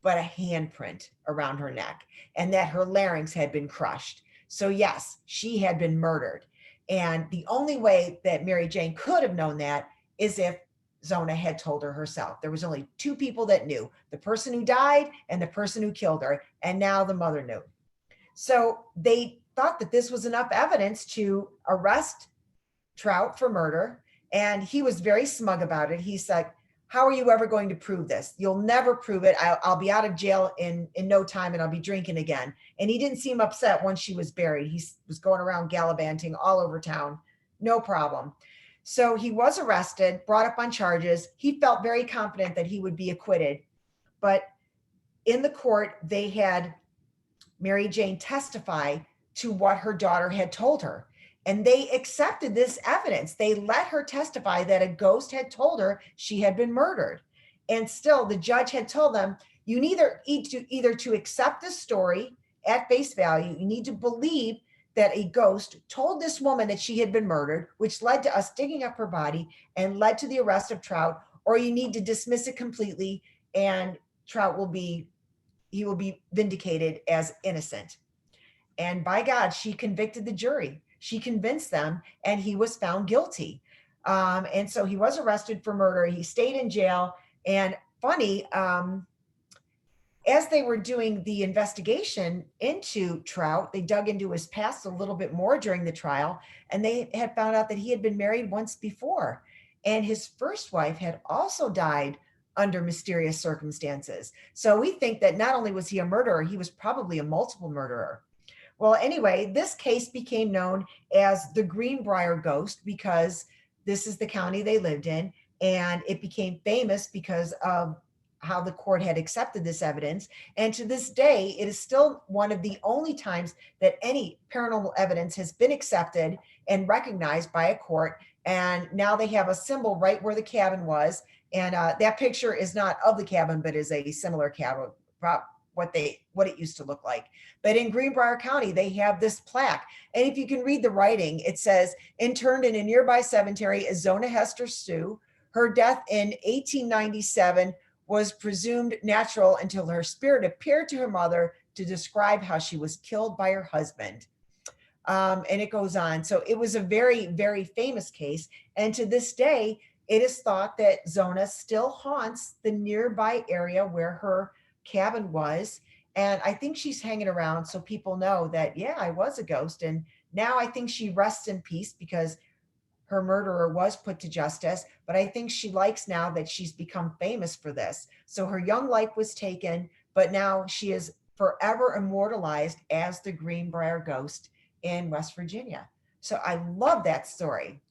But a handprint around her neck, and that her larynx had been crushed. So yes, she had been murdered. And the only way that Mary Jane could have known that is if Zona had told her herself. There was only two people that knew, the person who died and the person who killed her. And now the mother knew. So they thought that this was enough evidence to arrest Trout for murder. And he was very smug about it. He said, how are you ever going to prove this? You'll never prove it. I'll be out of jail in no time and I'll be drinking again. And he didn't seem upset once she was buried. He was going around gallivanting all over town. No problem. So he was arrested, brought up on charges. He felt very confident that he would be acquitted. But in the court, they had Mary Jane testify to what her daughter had told her. And they accepted this evidence. They let her testify that a ghost had told her she had been murdered. And still the judge had told them, you need either to accept this story at face value, you need to believe that a ghost told this woman that she had been murdered, which led to us digging up her body and led to the arrest of Trout, or you need to dismiss it completely and Trout will be vindicated as innocent. And by God, she convicted the jury. She convinced them and he was found guilty. And so he was arrested for murder. He stayed in jail. And funny, as they were doing the investigation into Trout, they dug into his past a little bit more during the trial, and they had found out that he had been married once before. And his first wife had also died under mysterious circumstances. So we think that not only was he a murderer, he was probably a multiple murderer. Well, anyway, this case became known as the Greenbrier Ghost because this is the county they lived in. And it became famous because of how the court had accepted this evidence. And to this day, it is still one of the only times that any paranormal evidence has been accepted and recognized by a court. And now they have a symbol right where the cabin was. And that picture is not of the cabin, but is a similar cabin, what it used to look like. But in Greenbrier County, they have this plaque. And if you can read the writing, it says, interned in a nearby cemetery is Zona Hester Sue. Her death in 1897 was presumed natural until her spirit appeared to her mother to describe how she was killed by her husband. And it goes on. So it was a very, very famous case. And to this day, it is thought that Zona still haunts the nearby area where her cabin was. And I think she's hanging around so people know that, yeah, I was a ghost. And now I think she rests in peace because her murderer was put to justice. But I think she likes now that she's become famous for this. So her young life was taken, but now she is forever immortalized as the Greenbrier Ghost in West Virginia. So I love that story.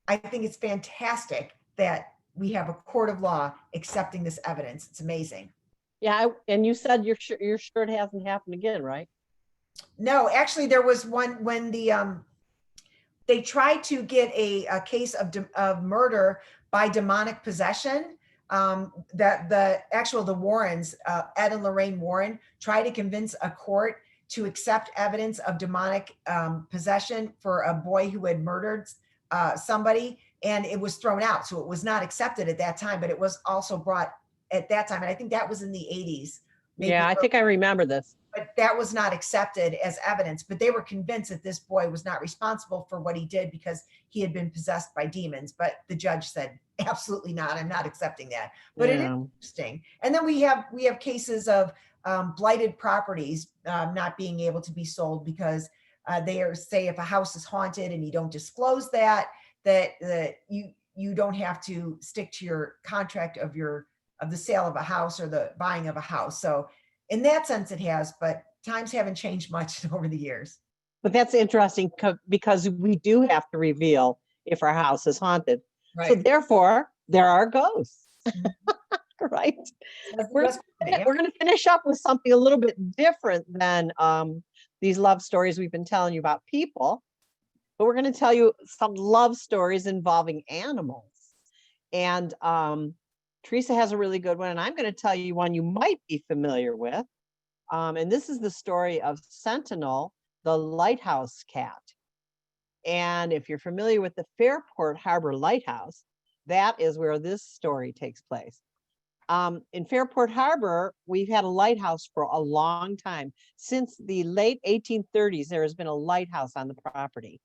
I think it's fantastic that we have a court of law accepting this evidence. It's amazing. Yeah, and you said you're sure it hasn't happened again, right? No, actually, there was one when they tried to get a case of murder by demonic possession. That the Warrens, Ed and Lorraine Warren, tried to convince a court to accept evidence of demonic possession for a boy who had murdered somebody, and it was thrown out. So it was not accepted at that time, but it was also brought at that time. And I think that was in the 80s maybe, Yeah, I think I remember this. but that was not accepted as evidence. But they were convinced that this boy was not responsible for what he did because he had been possessed by demons. But the judge said, absolutely not. I'm not accepting that. But it is Yeah. interesting. And then we have cases of blighted properties not being able to be sold because they are, say, if a house is haunted and you don't disclose that you don't have to stick to your contract of the sale of a house or the buying of a house. So in that sense it has, but times haven't changed much over the years. But that's interesting because we do have to reveal if our house is haunted. So Right. therefore, there are ghosts, right? That's the We're best way, yeah. we're going to finish up with something a little bit different than these love stories we've been telling you about people, but we're going to tell you some love stories involving animals. And Theresa has a really good one, and I'm going to tell you one you might be familiar with. And this is the story of Sentinel, the lighthouse cat. And if you're familiar with the Fairport Harbor Lighthouse, that is where this story takes place. In Fairport Harbor, we've had a lighthouse for a long time. Since the late 1830s, there has been a lighthouse on the property.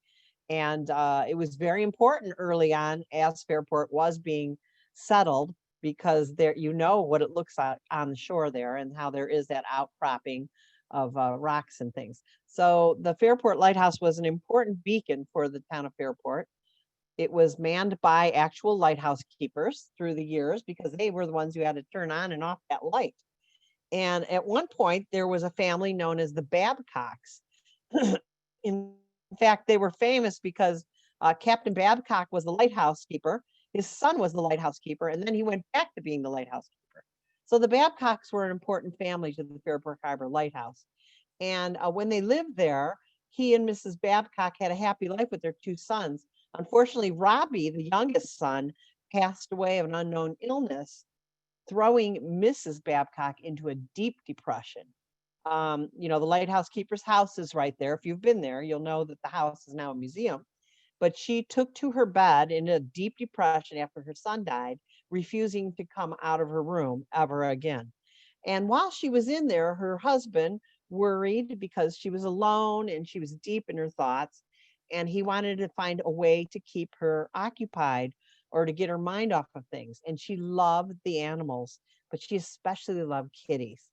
And it was very important early on as Fairport was being settled, because there, you know what it looks like on the shore there and how there is that outcropping of rocks and things. So the Fairport Lighthouse was an important beacon for the town of Fairport. It was manned by actual lighthouse keepers through the years because they were the ones who had to turn on and off that light. And at one point, there was a family known as the Babcocks. In fact, they were famous because Captain Babcock was the lighthouse keeper. His son was the lighthouse keeper, and then he went back to being the lighthouse keeper. So the Babcocks were an important family to the Fairport Harbor Lighthouse. And when they lived there, he and Mrs. Babcock had a happy life with their two sons. Unfortunately, Robbie, the youngest son, passed away of an unknown illness, throwing Mrs. Babcock into a deep depression. You know, the lighthouse keeper's house is right there. If you've been there, you'll know that the house is now a museum. But she took to her bed in a deep depression after her son died, refusing to come out of her room ever again. And while she was in there, her husband worried because she was alone and she was deep in her thoughts. And he wanted to find a way to keep her occupied or to get her mind off of things. And she loved the animals, but she especially loved kitties.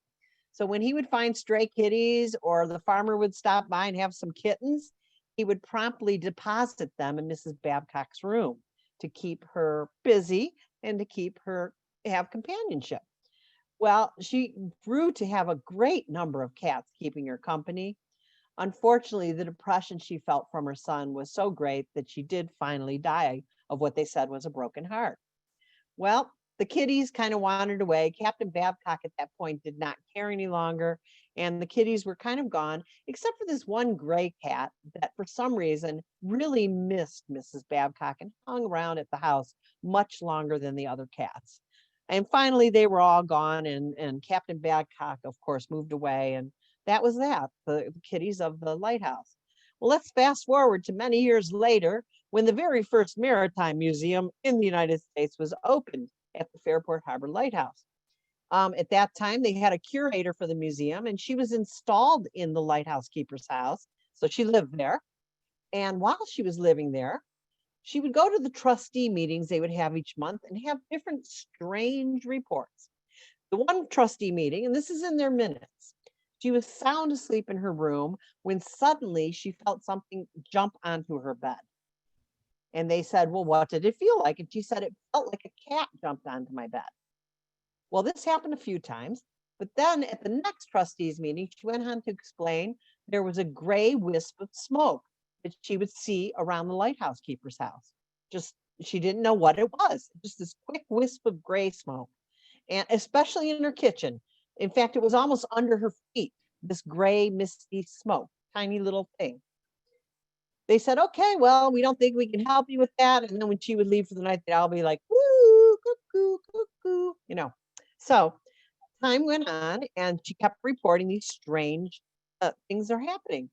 So when he would find stray kitties or the farmer would stop by and have some kittens, he would promptly deposit them in Mrs. Babcock's room to keep her busy and to keep her have companionship. Well, she grew to have a great number of cats keeping her company. Unfortunately, the depression she felt from her son was so great that she did finally die of what they said was a broken heart. Well, the kitties kind of wandered away. Captain Babcock at that point did not care any longer, and the kitties were kind of gone, except for this one gray cat that for some reason really missed Mrs. Babcock and hung around at the house much longer than the other cats. And finally, they were all gone, and Captain Babcock, of course, moved away, and that was that, the kitties of the lighthouse. Well, let's fast forward to many years later when the very first maritime museum in the United States was opened at the Fairport Harbor Lighthouse. At that time, they had a curator for the museum, and she was installed in the lighthouse keeper's house. So she lived there. And while she was living there, she would go to the trustee meetings they would have each month and have different strange reports. The one trustee meeting, and this is in their minutes, she was sound asleep in her room when suddenly she felt something jump onto her bed. And they said, well, what did it feel like? And she said, it felt like a cat jumped onto my bed. Well, this happened a few times, but then at the next trustees meeting, she went on to explain there was a gray wisp of smoke that she would see around the lighthouse keeper's house. Just, she didn't know what it was, just this quick wisp of gray smoke, and especially in her kitchen. In fact, it was almost under her feet, this gray, misty smoke, tiny little thing. They said, okay, well, we don't think we can help you with that. And then when she would leave for the night, they'd all be like, woo, cuckoo, cuckoo, you know. So time went on and she kept reporting these strange things are happening.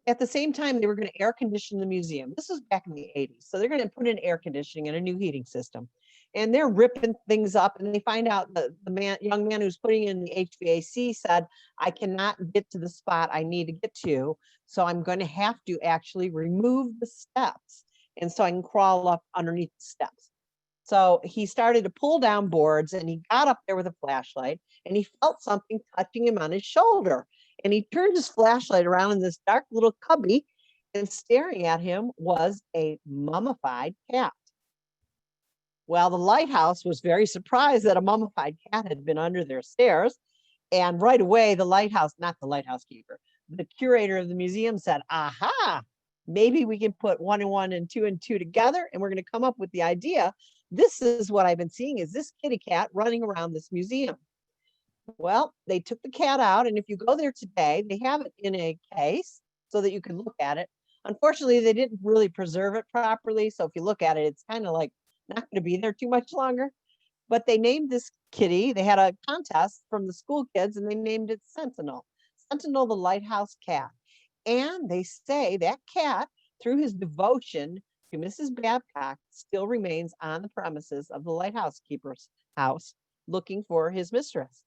At the same time, they were going to air condition the museum. This was back in the 80s. So they're going to put in air conditioning and a new heating system. and they're ripping things up, and they find out that the young man who's putting in the HVAC said, I cannot get to the spot I need to get to, so I'm going to have to actually remove the steps, and so I can crawl up underneath the steps. So he started to pull down boards, and he got up there with a flashlight, and he felt something touching him on his shoulder. And he turned his flashlight around in this dark little cubby, and staring at him was a mummified cat. Well, the lighthouse was very surprised that a mummified cat had been under their stairs. And right away, the lighthouse, not the lighthouse keeper, the curator of the museum said, aha, maybe we can put 1 and 2 together, and we're going to come up with the idea. This is what I've been seeing, is this kitty cat running around this museum. Well, they took the cat out, and if you go there today, they have it in a case so that you can look at it. Unfortunately, they didn't really preserve it properly, so if you look at it, it's kind of like not going to be there too much longer. But they named this kitty, they had a contest from the school kids, and they named it Sentinel. Sentinel the lighthouse cat. And they say that cat, through his devotion to Mrs. Babcock, still remains on the premises of the lighthouse keeper's house looking for his mistress.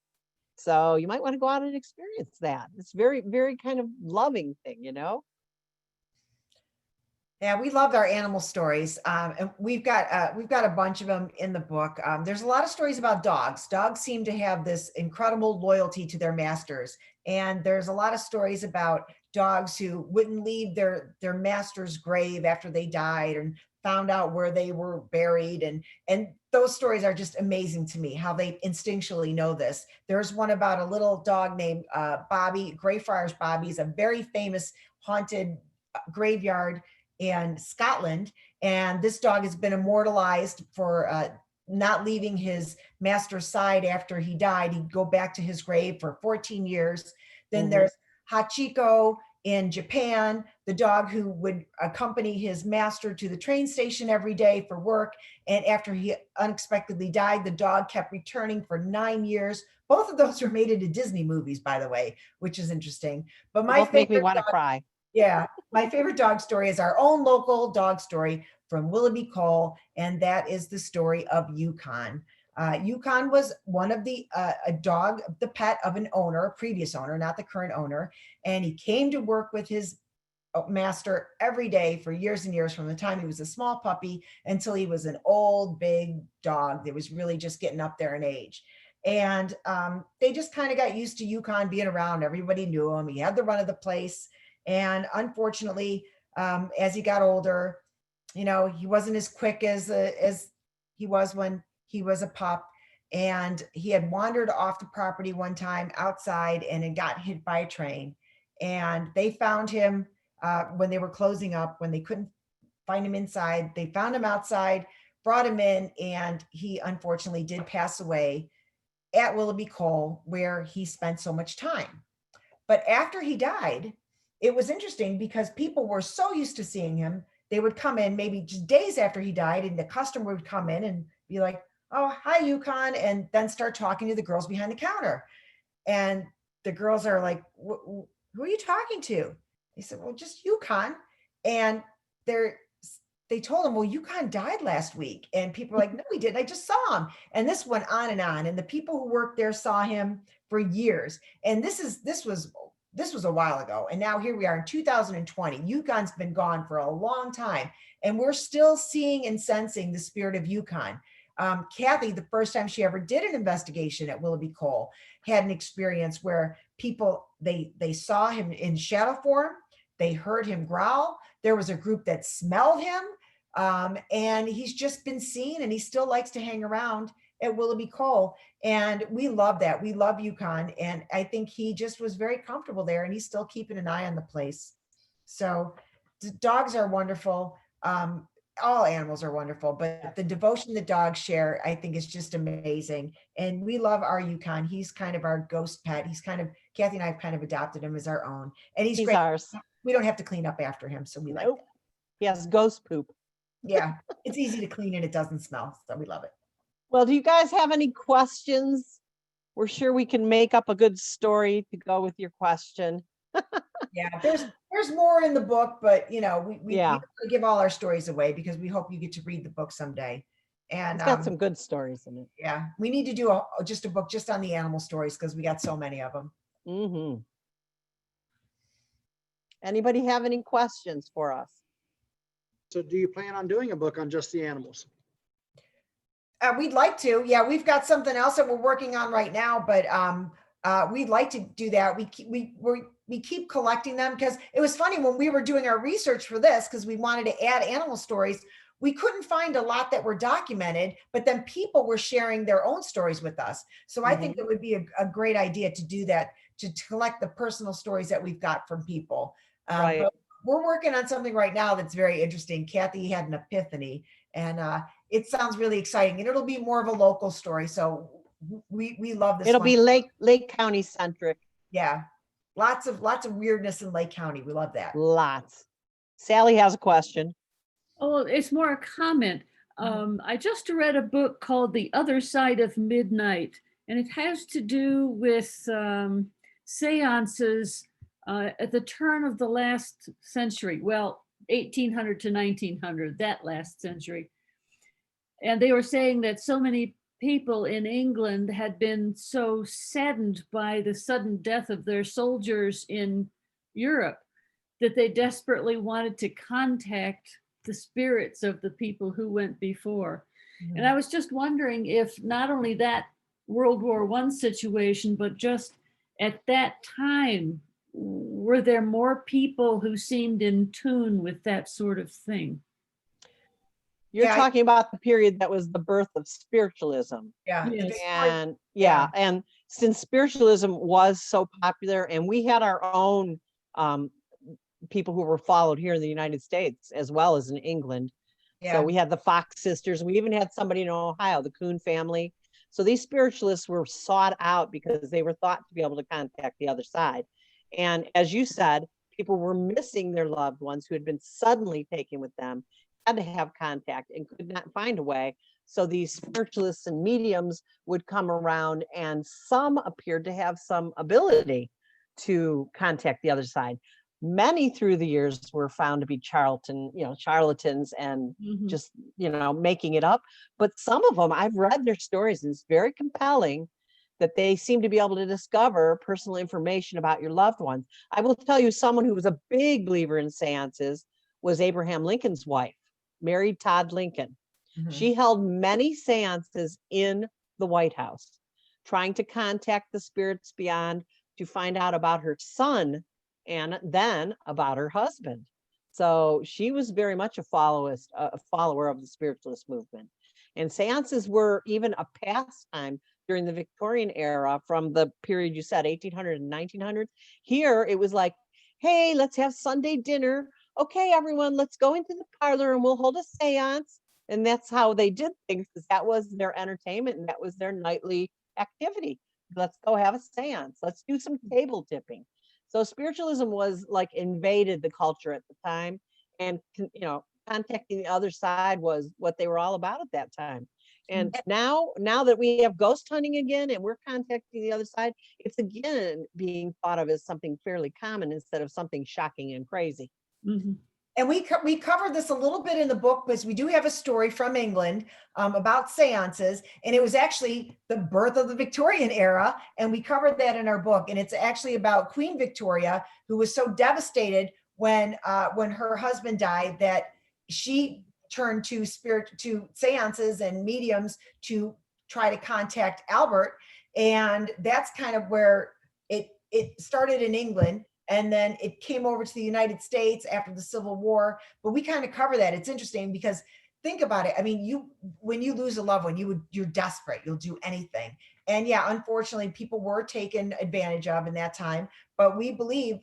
So you might want to go out and experience that. It's very, very kind of loving thing, you know? Yeah, we love our animal stories, and we've got a bunch of them in the book. There's a lot of stories about dogs. Dogs seem to have this incredible loyalty to their masters, and there's a lot of stories about dogs who wouldn't leave their master's grave after they died and found out where they were buried, and those stories are just amazing to me, how they instinctually know this. There's one about a little dog named Bobby, Greyfriars Bobby. Is a very famous haunted graveyard in Scotland, and this dog has been immortalized for not leaving his master's side after he died. He'd go back to his grave for 14 years. Then there's Hachiko in Japan, the dog who would accompany his master to the train station every day for work, and after he unexpectedly died, the dog kept returning for 9 years. Both of those are made into Disney movies, by the way, which is interesting. But my Both make me want to cry. Yeah, my favorite dog story is our own local dog story from Willoughby Cole, and that is the story of Yukon. Yukon was one of a dog, the pet of an owner, previous owner, not the current owner, and he came to work with his master every day for years and years, from the time he was a small puppy until he was an old, big dog that was really just getting up there in age. And they just kind of got used to Yukon being around. Everybody knew him. He had the run of the place. And unfortunately, as he got older, you know, he wasn't as quick as he was when he was a pup. And he had wandered off the property one time outside and had got hit by a train. And they found him when they were closing up, when they couldn't find him inside. They found him outside, brought him in, and he unfortunately did pass away at Willoughby Cole, where he spent so much time. But after he died, it was interesting because people were so used to seeing him. They would come in maybe just days after he died, and the customer would come in and be like, oh, hi, Yukon, and then start talking to the girls behind the counter. And the girls are like, who are you talking to? They said, well, just Yukon. And they told him, well, Yukon died last week. And people are like, no, he didn't. I just saw him. And this went on and on. And the people who worked there saw him for years. And this was a while ago. And now here we are in 2020. Yukon's been gone for a long time. And we're still seeing and sensing the spirit of Yukon. Cathi, the first time she ever did an investigation at Willoughby Cole, had an experience where people, they saw him in shadow form. They heard him growl. There was a group that smelled him. And he's just been seen, and he still likes to hang around at Willoughby Cole. And we love that. We love Yukon. And I think he just was very comfortable there, and he's still keeping an eye on the place. So dogs are wonderful. All animals are wonderful, but the devotion that dogs share, I think, is just amazing. And we love our Yukon. He's kind of our ghost pet. He's kind of, Cathi and I have kind of adopted him as our own. And he's great. Ours. We don't have to clean up after him. So we like that. He has ghost poop. Yeah, it's easy to clean and it doesn't smell. So we love it. Well, do you guys have any questions? We're sure we can make up a good story to go with your question. Yeah, there's more in the book, but you know, we Yeah. don't give all our stories away because we hope you get to read the book someday. And It's got some good stories in it. yeah, we need to do just a book just on the animal stories because we got so many of them. Mm-hmm. Anybody have any questions for us? So do you plan on doing a book on just the animals? We'd like to. Yeah, we've got something else that we're working on right now, but we'd like to do that. We keep collecting them because it was funny when we were doing our research for this because we wanted to add animal stories. We couldn't find a lot that were documented, but then people were sharing their own stories with us. So I think it would be a great idea to do that, to collect the personal stories that we've got from people. Right. But we're working on something right now that's very interesting. Cathy had an epiphany, and it sounds really exciting, and it'll be more of a local story. So we love this. It'll one. be Lake County centric. Yeah, lots of weirdness in Lake County. We love that. Lots. Sally has a question. Oh, it's more a comment. I just read a book called The Other Side of Midnight, and it has to do with seances at the turn of the last century. Well, 1800 to 1900, that last century. And they were saying that so many people in England had been so saddened by the sudden death of their soldiers in Europe that they desperately wanted to contact the spirits of the people who went before. And I was just wondering if not only that World War I situation, but just at that time, were there more people who seemed in tune with that sort of thing? You're Yeah, talking about the period that was the birth of spiritualism. Yeah. Yes. And Yeah. and since spiritualism was so popular, and we had our own people who were followed here in the United States as well as in England. Yeah. So we had the Fox sisters. We even had somebody in Ohio, the Coon family. So these spiritualists were sought out because they were thought to be able to contact the other side. And as you said, people were missing their loved ones who had been suddenly taken with them, had to have contact and could not find a way. So these spiritualists and mediums would come around, and some appeared to have some ability to contact the other side. Many through the years were found to be charlatans and just, making it up. But some of them, I've read their stories, and it's very compelling that they seem to be able to discover personal information about your loved ones. I will tell you, someone who was a big believer in seances was Abraham Lincoln's wife, Mary Todd Lincoln. She held many seances in the White House, trying to contact the spirits beyond to find out about her son and then about her husband. So she was very much a follower of the spiritualist movement. And seances were even a pastime during the Victorian era, from the period you said, 1800 and 1900s. Here, it was like, hey, let's have Sunday dinner. Okay, everyone, let's go into the parlor and we'll hold a seance. And that's how they did things, because that was their entertainment and that was their nightly activity. Let's go have a seance. Let's do some table tipping. So spiritualism was like invaded the culture at the time, and contacting the other side was what they were all about at that time. And now that we have ghost hunting again and we're contacting the other side, it's again being thought of as something fairly common instead of something shocking and crazy. And we covered this a little bit in the book, because we do have a story from England about seances, and it was actually the birth of the Victorian era, and we covered that in our book. And it's actually about Queen Victoria, who was so devastated when her husband died that she turned to seances and mediums to try to contact Albert. And that's kind of where it started in England. And then it came over to the United States after the Civil War. But we kind of cover that. It's interesting because think about it. I mean, when you lose a loved one, you're desperate. You'll do anything. And yeah, unfortunately, people were taken advantage of in that time. But we believe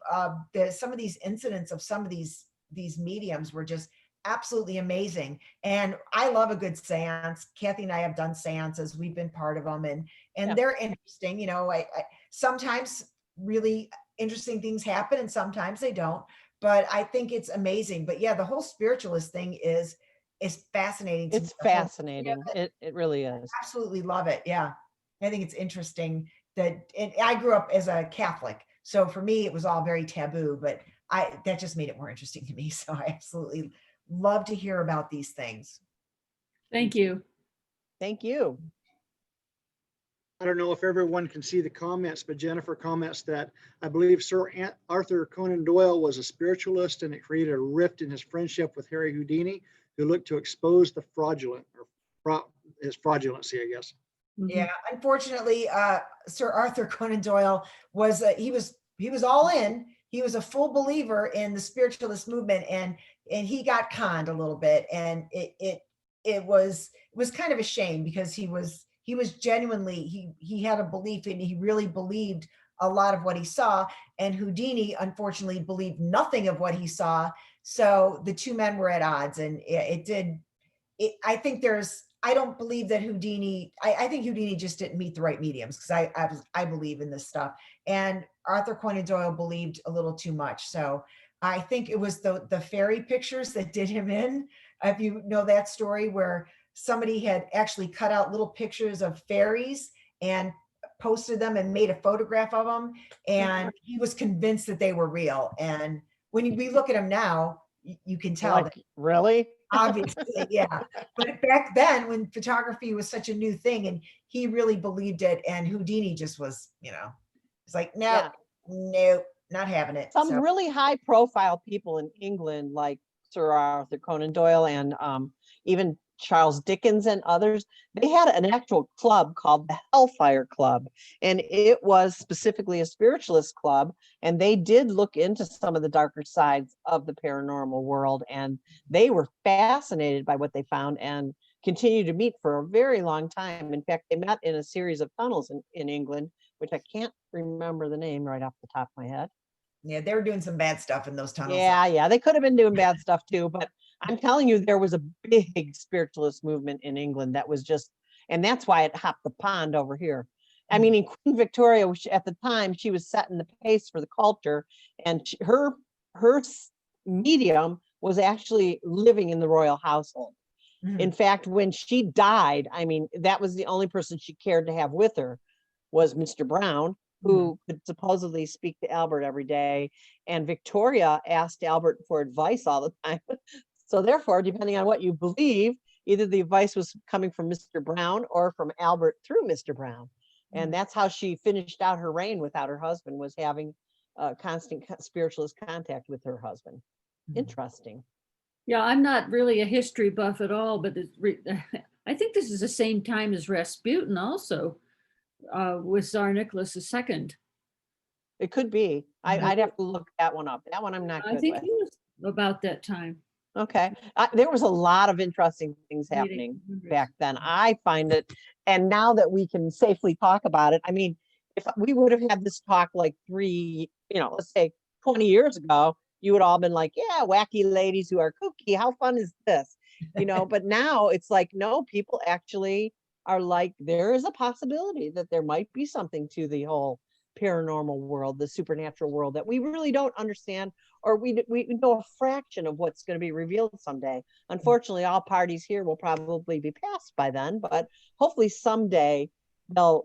that some of these incidents of some of these mediums were just absolutely amazing. And I love a good seance. Cathy and I have done seances. We've been part of them, and they're interesting. I sometimes really interesting things happen and sometimes they don't, but I think it's amazing. But yeah, the whole spiritualist thing is fascinating. It's fascinating. It really is. Absolutely love it. Yeah. I think it's interesting that I grew up as a Catholic. So for me, it was all very taboo, but that just made it more interesting to me. So I absolutely love to hear about these things. Thank you. Thank you. I don't know if everyone can see the comments, but Jennifer comments that I believe Arthur Conan Doyle was a spiritualist, and it created a rift in his friendship with Harry Houdini, who looked to expose the his fraudulency, I guess. Mhm. Yeah, unfortunately, Sir Arthur Conan Doyle was he was all in. He was a full believer in the spiritualist movement, and he got conned a little bit, and it was kind of a shame, because he was genuinely, he had a belief, and he really believed a lot of what he saw, and Houdini unfortunately believed nothing of what he saw. So the two men were at odds, and I think I don't believe that Houdini, I think Houdini just didn't meet the right mediums, because I believe in this stuff. And Arthur Conan Doyle believed a little too much. So I think it was the fairy pictures that did him in. If you know that story, where somebody had actually cut out little pictures of fairies and posted them and made a photograph of them. And he was convinced that they were real. And when we look at them now, you can tell that. Like, really? Obviously, yeah. But back then, when photography was such a new thing, and he really believed it, and Houdini just was, it's like, no, Yeah. nope, not having it. Some So, really high profile people in England, like Sir Arthur Conan Doyle and even Charles Dickens and others, they had an actual club called the Hellfire Club, and it was specifically a spiritualist club, and they did look into some of the darker sides of the paranormal world, and they were fascinated by what they found and continued to meet for a very long time. In fact, they met in a series of tunnels in England, which I can't remember the name right off the top of my head. yeah, they were doing some bad stuff in those tunnels. Yeah, they could have been doing bad stuff too, but I'm telling you, there was a big spiritualist movement in England that was just, and that's why it hopped the pond over here. I mean, in Queen Victoria, which at the time, she was setting the pace for the culture, and her medium was actually living in the royal household. Mhm. In fact, when she died, I mean, that was the only person she cared to have with her was Mr. Brown, who could supposedly speak to Albert every day. And Victoria asked Albert for advice all the time. So therefore, depending on what you believe, either the advice was coming from Mr. Brown or from Albert through Mr. Brown. And that's how she finished out her reign without her husband, was having constant spiritualist contact with her husband. Interesting. Yeah, I'm not really a history buff at all, but I think this is the same time as Rasputin also, with Tsar Nicholas II. It could be. I'd have to look that one up. That one I'm not I good think with. he was about that time. Okay. There was a lot of interesting things happening back then. I find it, and now that we can safely talk about it, I mean, if we would have had this talk like let's say 20 years ago, you would all been like, yeah, wacky ladies who are kooky. How fun is this? But now it's like, no, people actually are like, there is a possibility that there might be something to the whole paranormal world, the supernatural world, that we really don't understand, or we know a fraction of what's going to be revealed someday. Unfortunately, all parties here will probably be past by then, but hopefully someday they'll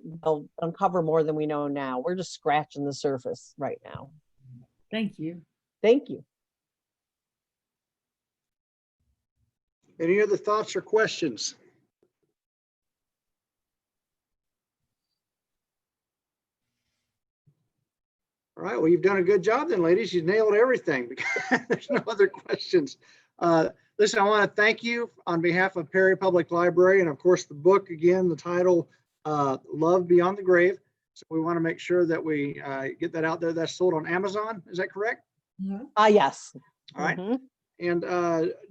uncover more than we know now. We're just scratching the surface right now. Thank you. Thank you. Any other thoughts or questions? All right, well, you've done a good job then, ladies. You nailed everything. There's no other questions. Listen, I want to thank you on behalf of Perry Public Library, and of course the book, again, the title, Love Beyond the Grave. So we want to make sure that we get that out there. That's sold on Amazon. Is that correct? Yes. All right. And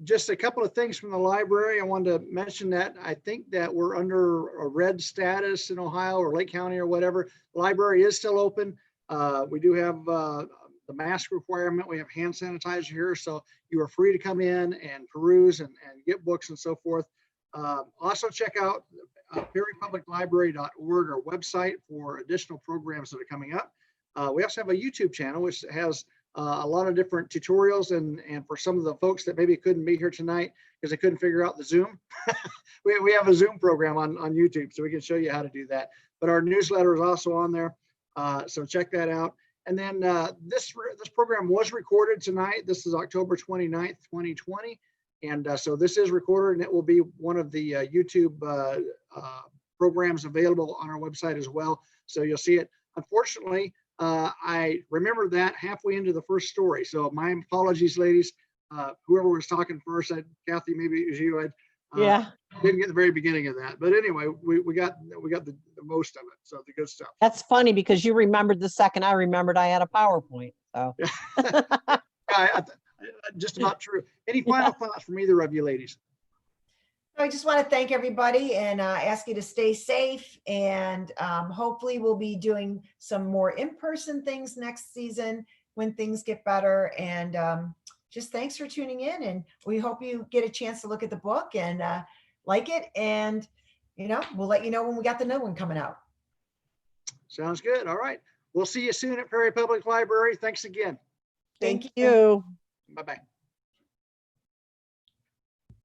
just a couple of things from the library. I wanted to mention that I think that we're under a red status in Ohio or Lake County or whatever. The library is still open. We do have the mask requirement. We have hand sanitizer here, so you are free to come in and peruse and get books and so forth. Also check out perrypubliclibrary.org, our website, for additional programs that are coming up. We also have a YouTube channel which has a lot of different tutorials, and for some of the folks that maybe couldn't be here tonight because they couldn't figure out the Zoom, we have a Zoom program on YouTube, so we can show you how to do that. But our newsletter is also on there, so check that out. And then this program was recorded tonight. This is October 29th, 2020. And so this is recorded, and it will be one of the YouTube programs available on our website as well. So you'll see it. Unfortunately, I remember that halfway into the first story. So my apologies, ladies. Whoever was talking first, Cathy, maybe it was you. I Yeah, didn't get the very beginning of that. But anyway, we got the most of it. So the good stuff. that's funny because you remembered the second I remembered I had a PowerPoint. So Just about true. Any final thoughts from either of you ladies? I just want to thank everybody and ask you to stay safe. And hopefully we'll be doing some more in-person things next season when things get better. And just thanks for tuning in. And we hope you get a chance to look at the book and like it. And, we'll let you know when we got the new one coming out. Sounds good. All right. We'll see you soon at Prairie Public Library. Thanks again. thank you. Bye-bye.